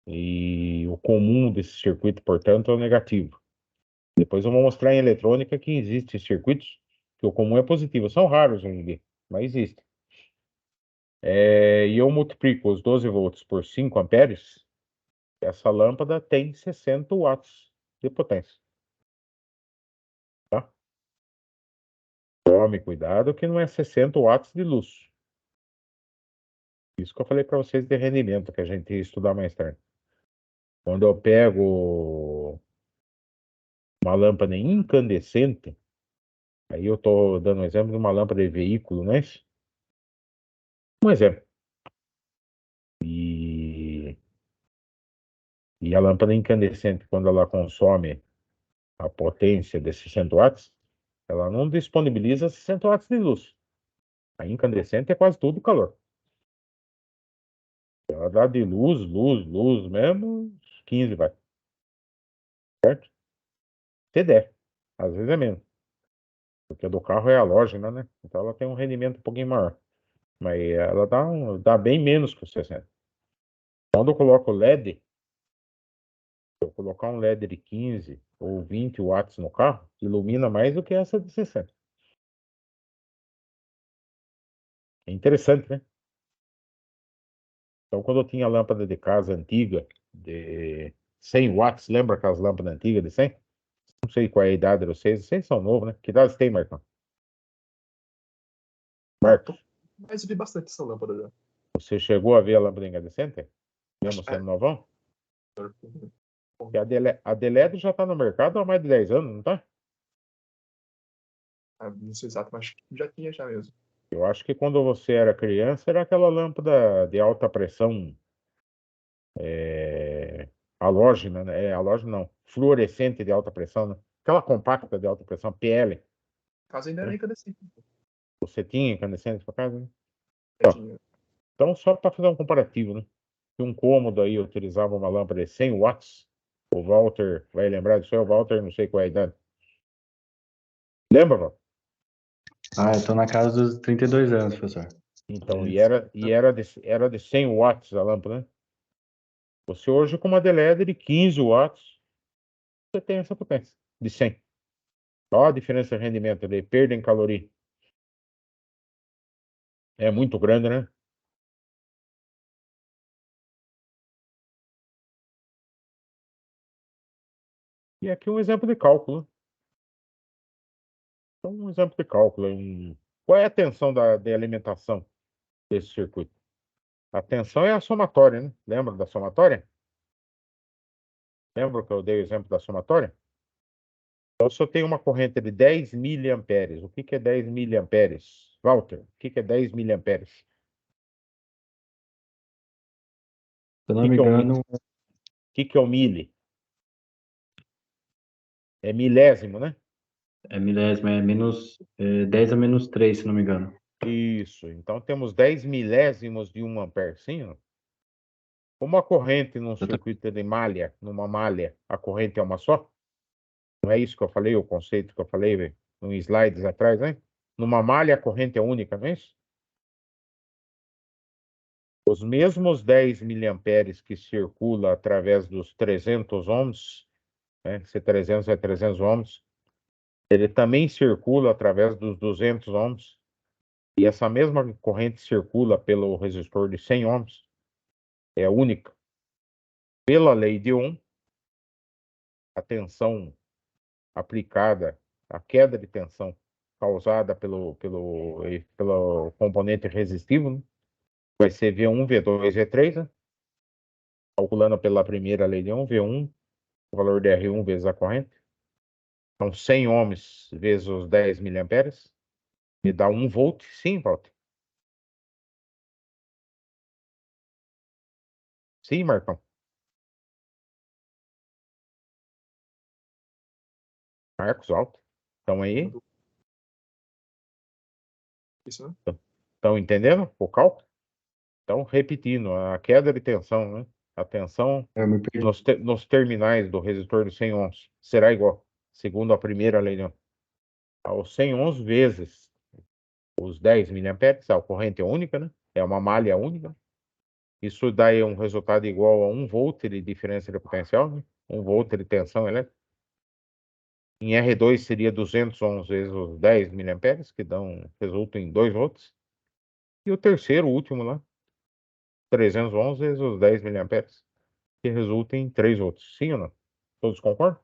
E o comum desse circuito, portanto, é o negativo. Depois eu vou mostrar em eletrônica que existem circuitos que o comum é positivo. São raros hoje em dia, mas existem. E eu multiplico os 12 volts por 5 amperes, essa lâmpada tem 60 watts de potência. Tá? Tome cuidado que não é 60 watts de luz. Isso que eu falei para vocês de rendimento, que a gente ia estudar mais tarde. Quando eu pego uma lâmpada incandescente, aí eu estou dando um exemplo de uma lâmpada de veículo, não é isso? Um exemplo. E a lâmpada incandescente, quando ela consome a potência de 60 watts, ela não disponibiliza 60 watts de luz. A incandescente é quase tudo calor. Ela dá de luz mesmo, 15 vai. Certo? Se der. Às vezes é menos. Porque a do carro é halógena, né? Então ela tem um rendimento um pouquinho maior. Mas ela dá bem menos que o 60. Quando eu coloco LED, se eu colocar um LED de 15 ou 20 watts no carro, ilumina mais do que essa de 60. É interessante, né? Então, quando eu tinha lâmpada de casa antiga, de 100 watts, lembra aquelas lâmpadas antigas de 100? Não sei qual é a idade de vocês são novos, né? Que idade você tem, Marcão? Marcos, mas eu vi bastante essa lâmpada já. você chegou a ver a lâmpada incandescente? Mesmo Acho, sendo novão? é, Porque a de LED já está no mercado há mais de 10 anos, não está? não sei exato, mas acho que já tinha já mesmo. Eu acho que quando você era criança, era aquela lâmpada de alta pressão halógena, né? Halógena não, fluorescente de alta pressão, né? Aquela compacta de alta pressão, PL, Caso ainda era né? incandescente. Você tinha incandescente para casa, né? Já Ó, tinha. então, só para fazer um comparativo, né? Se um cômodo aí utilizava uma lâmpada de 100 watts, o Walter vai lembrar disso, é o Walter, não sei qual é a idade. Lembra, Walter? Ah, eu tô na casa dos 32 anos, professor. Então, Isso. era de 100 watts a lâmpada, né? Você hoje com uma de LED de 15 watts, você tem essa potência de 100. Olha a diferença de rendimento, de perda em caloria. É muito grande, né? E aqui um exemplo de cálculo. Então, um exemplo de cálculo. Qual é a tensão de alimentação desse circuito? A tensão é a somatória, né? Lembra da somatória? Lembra que eu dei o exemplo da somatória? Então, se eu tenho uma corrente de 10 miliamperes, o que é 10 miliamperes? Walter, o que é 10 miliamperes? Se eu não O me que é o engano, o que é o mili? É milésimo, né? é milésimo, é menos 10 a menos 3, se não me engano. Isso. Então, temos 10 milésimos de 1 ampere. Sim, ó. Uma corrente num circuito de malha, numa malha, a corrente é uma só? Não é isso que eu falei, o conceito que eu falei no slides atrás, né? Numa malha, a corrente é única, não é isso? Os mesmos 10 miliamperes que circula através dos 300 ohms, né? Se 300 é 300 ohms, ele também circula através dos 200 ohms, e essa mesma corrente circula pelo resistor de 100 ohms, é única. Pela lei de Ohm, a tensão aplicada, a queda de tensão causada pelo componente resistivo, né? Vai ser V1, V2, V3, né? Calculando pela primeira lei de Ohm, V1, o valor de R1 vezes a corrente. Então, 100 ohms vezes os 10 miliamperes, me dá 1 volt. Sim, Walter? Sim, Marcão? Marcos, Walter? Estão aí? Isso, né? Estão entendendo o cálculo? Então, repetindo, a queda de tensão, né? A tensão Eu me perdi. nos terminais do resistor de 100 ohms será igual, segundo a primeira lei de Ohm, aos 100 ohms vezes os 10 miliamperes, a corrente é única, né? É uma malha única. Isso dá aí um resultado igual a 1 volt de diferença de potencial, né? 1 volt de tensão elétrica. Em R2 seria 200 ohms vezes os 10 miliamperes, que resultam em 2 volts. E o terceiro, o último lá, 300 ohms vezes os 10 miliamperes, que resulta em 3 volts. Sim ou não? Todos concordam?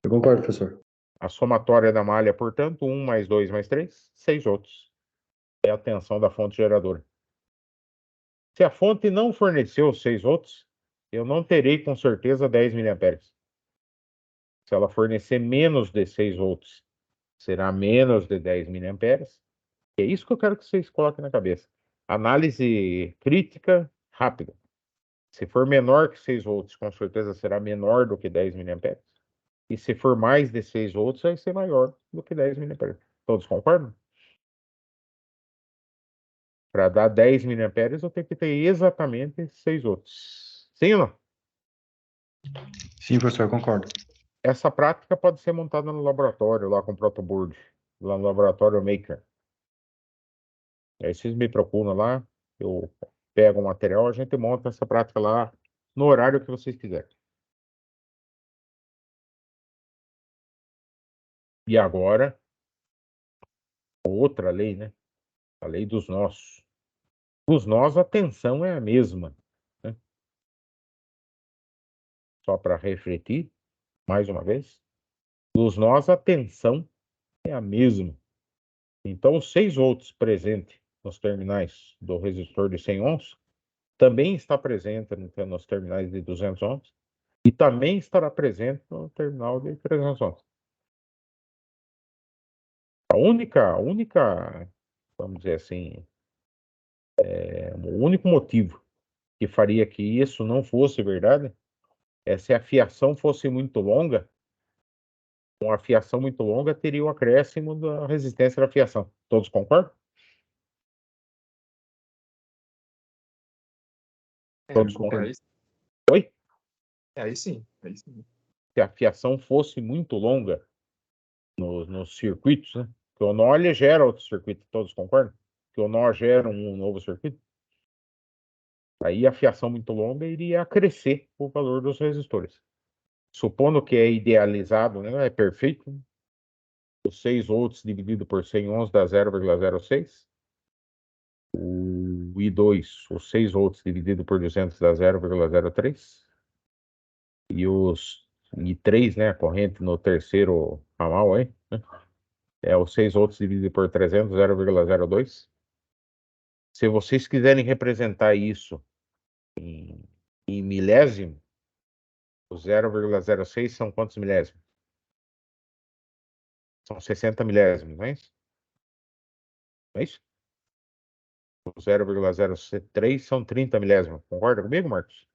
Eu concordo, professor. A somatória da malha, portanto, 1 mais 2 mais 3, 6 volts. É a tensão da fonte geradora. Se a fonte não forneceu 6 volts, eu não terei com certeza 10 miliamperes. Se ela fornecer menos de 6 volts, será menos de 10 miliamperes. É isso que eu quero que vocês coloquem na cabeça. Análise crítica rápida. Se for menor que 6 volts, com certeza será menor do que 10 miliamperes. E se for mais de 6 volts, vai ser maior do que 10 miliamperes. Todos concordam? Para dar 10 miliamperes, eu tenho que ter exatamente 6 volts. Sim ou não? Sim, professor, concordo. Essa prática pode ser montada no laboratório, lá com o protoboard, lá no laboratório Maker. Aí vocês me procuram lá, eu pego o material, a gente monta essa prática lá no horário que vocês quiserem. E agora, outra lei, né? A lei dos nós. Dos nós, a tensão é a mesma, né? Só para refletir, mais uma vez. Dos nós, a tensão é a mesma. Então, os 6 volts presente nos terminais do resistor de 100 ohms também está presente nos terminais de 200 ohms e também estará presente no terminal de 300 ohms. A única, vamos dizer assim, o único motivo que faria que isso não fosse verdade é se a fiação fosse muito longa. Com a fiação muito longa, teria o acréscimo da resistência da fiação. Todos concordam? Todos concordam? Aí, Oi? aí sim, aí sim. Se a fiação fosse muito longa nos circuitos, né? Que o nó ele gera outro circuito, todos concordam? Que o nó gera um novo circuito. Aí a fiação muito longa iria acrescer o valor dos resistores. Supondo que é idealizado, né? É perfeito. Os 6 volts dividido por 111 dá 0,06. O I2, os 6 volts dividido por 200 dá 0,03. E os I3, né, a corrente no terceiro ramal aí, né, é os 6 volts dividido por 300, 0,02. Se vocês quiserem representar isso em milésimo, o 0,06 são quantos milésimos? São 60 milésimos, não é isso? Não é isso? O 0,03 são 30 milésimos. Concorda comigo, Marcos?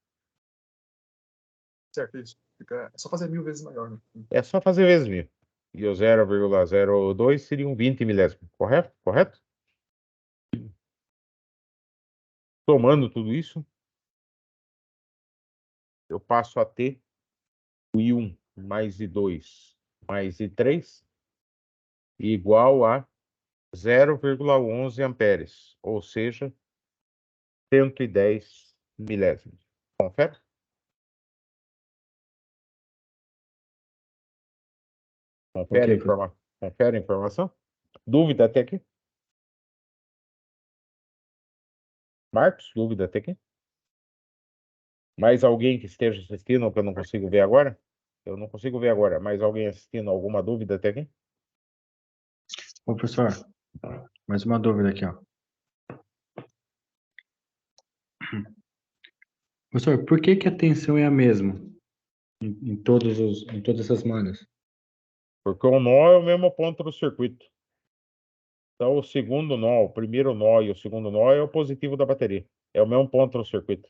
Certo, isso. É só fazer 1000 vezes maior, né? É só fazer vezes 1000. E o 0,02 seriam 20 milésimos. Correto? Correto? Tomando tudo isso, eu passo a ter o I1 mais I2 mais I3 igual a 0,11 amperes, ou seja, 110 milésimos. Confere? Confere, Ok. confere a informação? Dúvida até aqui? Marcos, dúvida até aqui? Mais alguém que esteja assistindo que eu não consigo ver agora? Eu não consigo ver agora. Mais alguém assistindo? Alguma dúvida até aqui? Ô, professor, mais uma dúvida aqui, ó. Professor, por que que a tensão é a mesma em todas essas malhas? Porque o nó é o mesmo ponto do circuito. Então, o segundo nó, o primeiro nó e o segundo nó é o positivo da bateria. É o mesmo ponto no circuito.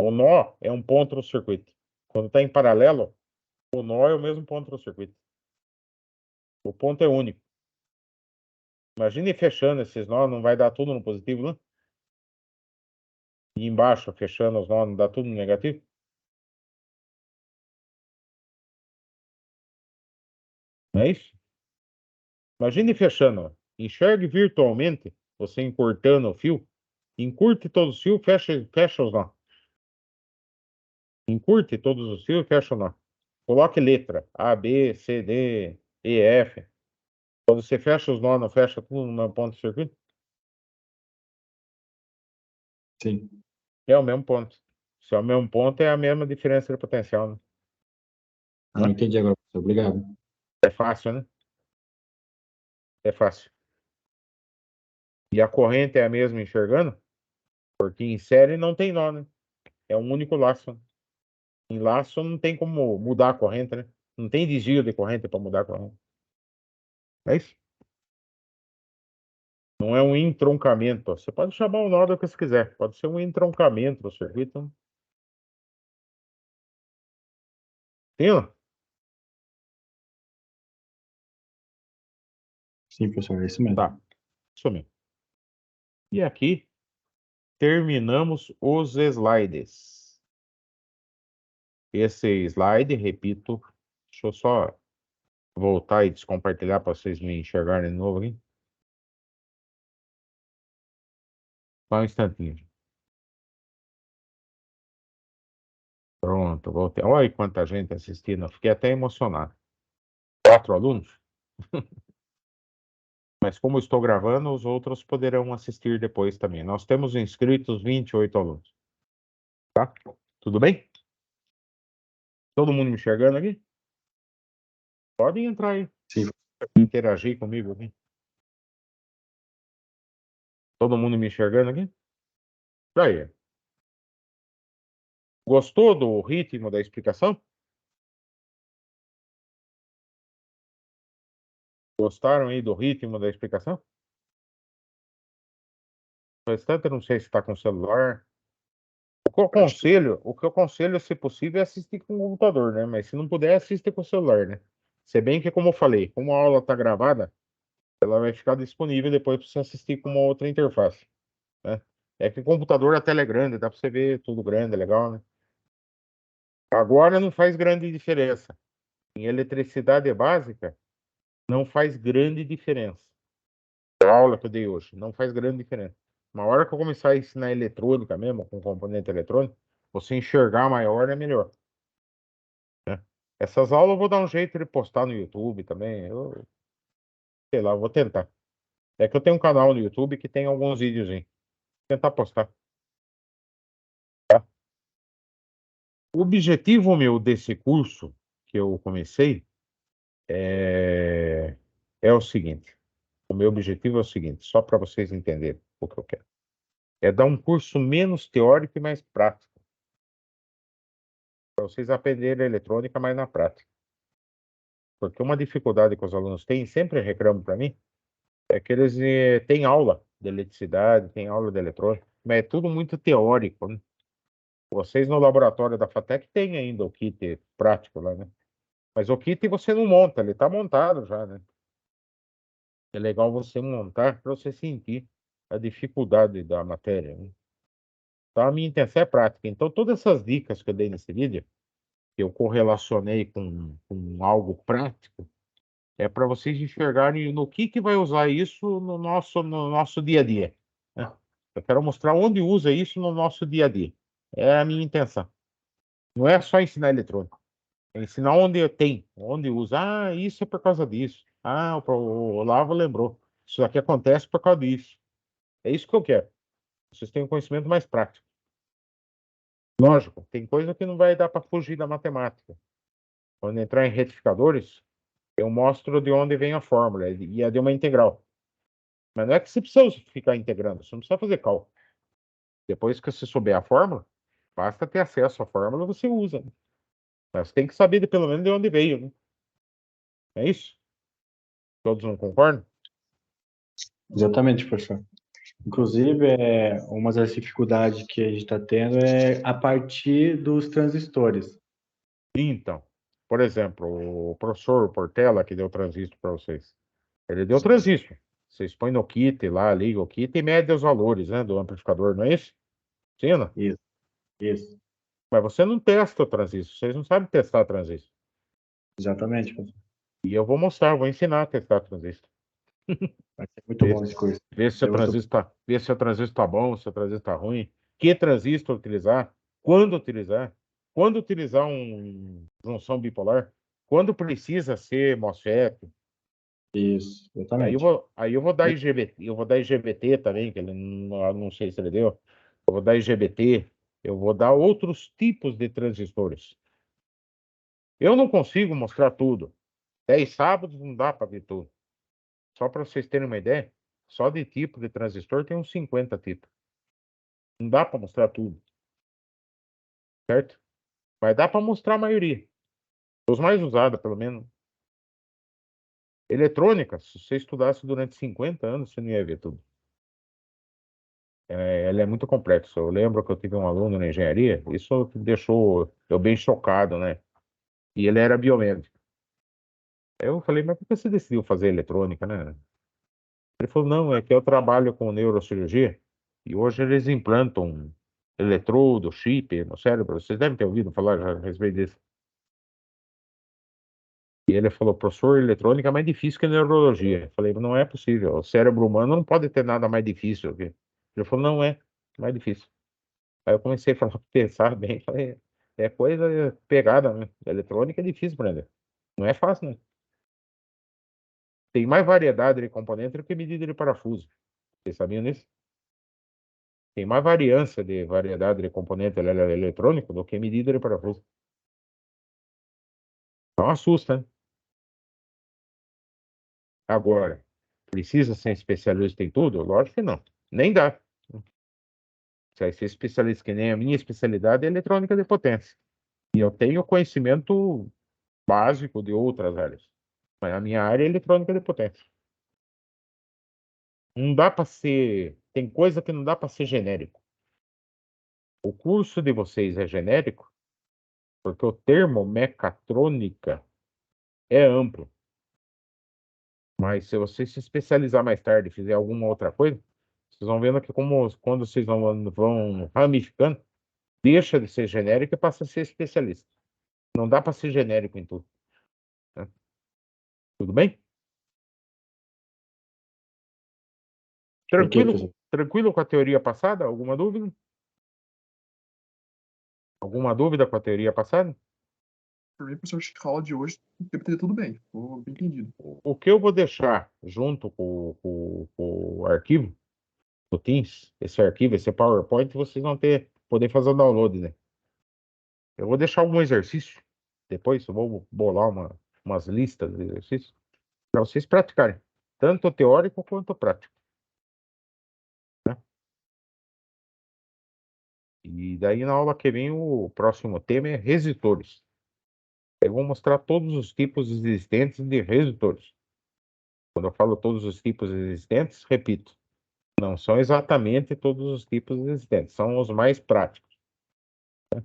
O nó é um ponto no circuito. Quando está em paralelo, o nó é o mesmo ponto no circuito. O ponto é único. Imagine fechando esses nós, não vai dar tudo no positivo, não? E embaixo, fechando os nós, não dá tudo no negativo? Não é isso? Imagine fechando. Enxergue virtualmente, você encurtando o fio. Encurte todos os fios, fecha os nós. Encurte todos os fios e fecha os nós. Coloque letra A, B, C, D, E, F. Quando você fecha os nós, não fecha tudo no mesmo ponto do circuito? Sim. É o mesmo ponto. Se é o mesmo ponto, é a mesma diferença de potencial, né? Ah, entendi agora, professor. Obrigado. É fácil, né? É fácil. E a corrente é a mesma enxergando? Porque em série não tem nó, né? É um único laço. Em laço não tem como mudar a corrente, né? Não tem desvio de corrente para mudar a corrente. É isso? Não é um entroncamento. Você pode chamar o nó do que você quiser. Pode ser um entroncamento do circuito. Entendeu? Sim, professor, é isso mesmo. Tá. Isso mesmo. E aqui terminamos os slides. Esse slide, repito, deixa eu só voltar e descompartilhar para vocês me enxergarem de novo aqui. Só um instantinho. Pronto, voltei. Olha aí quanta gente assistindo. Eu fiquei até emocionado. 4 alunos? Mas como eu estou gravando, os outros poderão assistir depois também. Nós temos inscritos 28 alunos. Tá? Tudo bem? Todo mundo me enxergando aqui? Podem entrar aí. Sim. Interagir comigo aqui. Todo mundo me enxergando aqui? Aí. Gostou do ritmo da explicação? Gostaram aí do ritmo da explicação? Bastante, eu não sei se está com celular. O que eu aconselho, se possível, é assistir com o computador, né? Mas se não puder, assiste com o celular, né? Se bem que, como eu falei, como a aula está gravada, ela vai ficar disponível depois para você assistir com uma outra interface, né? É que o computador, a tela é grande, dá para você ver tudo grande, é legal, né? Agora não faz grande diferença. Em eletricidade básica, não faz grande diferença. A aula que eu dei hoje não faz grande diferença. Uma hora que eu começar a ensinar eletrônica mesmo, com componente eletrônico, você enxergar maior é melhor, né? Essas aulas eu vou dar um jeito de postar no YouTube também. Sei lá, eu vou tentar. É que eu tenho um canal no YouTube que tem alguns vídeos, hein? Vou tentar postar. O objetivo meu desse curso que eu comecei é o seguinte. O meu objetivo é o seguinte, só para vocês entenderem o que eu quero. É dar um curso menos teórico e mais prático. Para vocês aprenderem eletrônica mais na prática. Porque uma dificuldade que os alunos têm, sempre reclamam para mim, é que eles têm aula de eletricidade, têm aula de eletrônica, mas é tudo muito teórico, né? Vocês no laboratório da FATEC têm ainda o kit prático lá, né? Mas o kit você não monta, ele está montado já, né? É legal você montar para você sentir a dificuldade da matéria, né? Então, a minha intenção é prática. Então, todas essas dicas que eu dei nesse vídeo, que eu correlacionei com algo prático, é para vocês enxergarem no que vai usar isso no nosso dia a dia, né? Eu quero mostrar onde usa isso no nosso dia a dia. É a minha intenção. Não é só ensinar eletrônica. É ensinar onde tem, onde usa. Ah, isso é por causa disso. Ah, o Olavo lembrou. Isso aqui acontece por causa disso. É isso que eu quero. Vocês têm um conhecimento mais prático. Lógico, tem coisa que não vai dar para fugir da matemática. Quando entrar em retificadores, eu mostro de onde vem a fórmula, e é de uma integral. Mas não é que você precisa ficar integrando, você não precisa fazer cálculo. Depois que você souber a fórmula, basta ter acesso à fórmula, você usa, né? Mas você tem que saber pelo menos de onde veio, né? É isso? Todos não concordam? Exatamente, professor. Inclusive, uma das dificuldades que a gente está tendo é a partir dos transistores. Então, por exemplo, o professor Portela, que deu transistor para vocês, ele deu transistor. Vocês põem no kit lá, liga o kit e mede os valores, né, do amplificador, não é isso? Sim, não? Isso, isso. Mas você não testa o transistor, vocês não sabem testar transistor. Exatamente, professor. E eu vou mostrar, vou ensinar a testar transistor. Vai ser muito Ver, bom esse curso. ver se o Eu tô- transistor tá, ver se o transistor tá bom, se o transistor tá ruim, que transistor utilizar, quando utilizar um junção bipolar, quando precisa ser MOSFET. Isso, Aí eu exatamente. vou, aí eu vou dar IGBT, eu vou dar IGBT também, que ele não sei se ele deu. Eu vou dar IGBT, eu vou dar outros tipos de transistores. Eu não consigo mostrar tudo. 10 sábados não dá para ver tudo. Só para vocês terem uma ideia, só de tipo de transistor tem uns 50 tipos. Não dá para mostrar tudo, certo? Mas dá para mostrar a maioria. Os mais usados, pelo menos. Eletrônica, se você estudasse durante 50 anos, você não ia ver tudo. Ela é muito complexa. Eu lembro que eu tive um aluno na engenharia, isso deixou eu bem chocado, né? E ele era biomédico. Aí eu falei, mas por que você decidiu fazer eletrônica, né? Ele falou, não, é que eu trabalho com neurocirurgia e hoje eles implantam eletrodo, chip no cérebro. Vocês devem ter ouvido falar já a respeito disso. E ele falou, professor, eletrônica é mais difícil que neurologia. Eu falei, não é possível. O cérebro humano não pode ter nada mais difícil. Ele falou, não é mais difícil. Aí eu comecei a falar, pensar bem, falei, é coisa pegada, né? Eletrônica é difícil aprender. Não é fácil, né? Tem mais variedade de componentes do que medida de parafuso. Vocês sabiam disso? Tem mais variância de variedade de componente eletrônico do que medida de parafuso. Então assusta, né? Agora, precisa ser especialista em tudo? Lógico que não. Nem dá. Se vai ser especialista, que nem a minha especialidade é eletrônica de potência. E eu tenho conhecimento básico de outras áreas. Mas a minha área é eletrônica de potência. Não dá para ser. Tem coisa que não dá para ser genérico. O curso de vocês é genérico porque o termo mecatrônica é amplo. Mas se você se especializar mais tarde e fizer alguma outra coisa, vocês vão vendo que quando vocês vão ramificando, deixa de ser genérico e passa a ser especialista. Não dá para ser genérico em tudo, né? Tudo bem? Ok, Tranquilo? professor. Tranquilo com a teoria passada? Alguma dúvida? Alguma dúvida com a teoria passada? por mim, professor, acho que a aula de hoje deve ter tudo bem. Ficou bem entendido. O que eu vou deixar junto com o arquivo do Teams, esse arquivo, esse PowerPoint, vocês vão poder fazer o download, né? Eu vou deixar algum exercício. Depois eu vou bolar umas listas de exercícios para vocês praticarem, tanto o teórico quanto o prático. Né? E daí na aula que vem o próximo tema é resistores. Eu vou mostrar todos os tipos existentes de resistores. Quando eu falo todos os tipos existentes, repito, não são exatamente todos os tipos existentes, são os mais práticos. Né?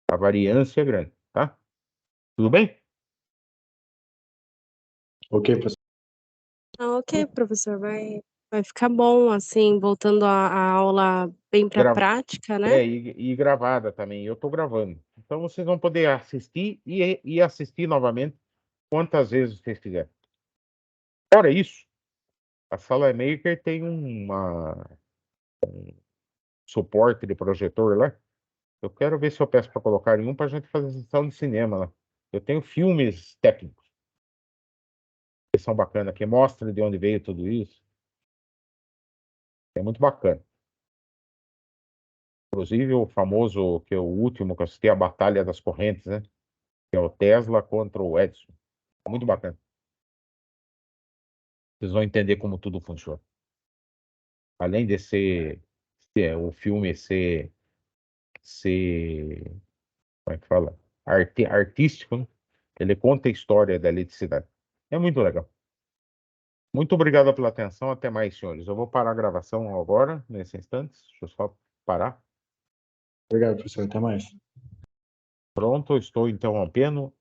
A variância é grande, tá? Tudo bem? Ok, professor. Ok, professor, vai ficar bom, assim, voltando a aula bem para a prática, né? E gravada também, eu estou gravando. Então vocês vão poder assistir e assistir novamente quantas vezes vocês quiserem. Fora isso, a sala Maker tem um suporte de projetor lá. Eu quero ver se eu peço para colocar em um para a gente fazer sessão de cinema lá. Eu tenho filmes técnicos que são bacanas, que mostram de onde veio tudo isso. É muito bacana. Inclusive o famoso, que é o último que eu assisti, a Batalha das Correntes, né? Que é o Tesla contra o Edison. Muito bacana. Vocês vão entender como tudo funciona. Além de o filme ser como é que fala? Artístico, né? Ele conta a história da eletricidade. É muito legal. Muito obrigado pela atenção. Até mais, senhores. Eu vou parar a gravação agora, nesse instante. Deixa eu só parar. Obrigado, professor. Até mais. Pronto, estou interrompendo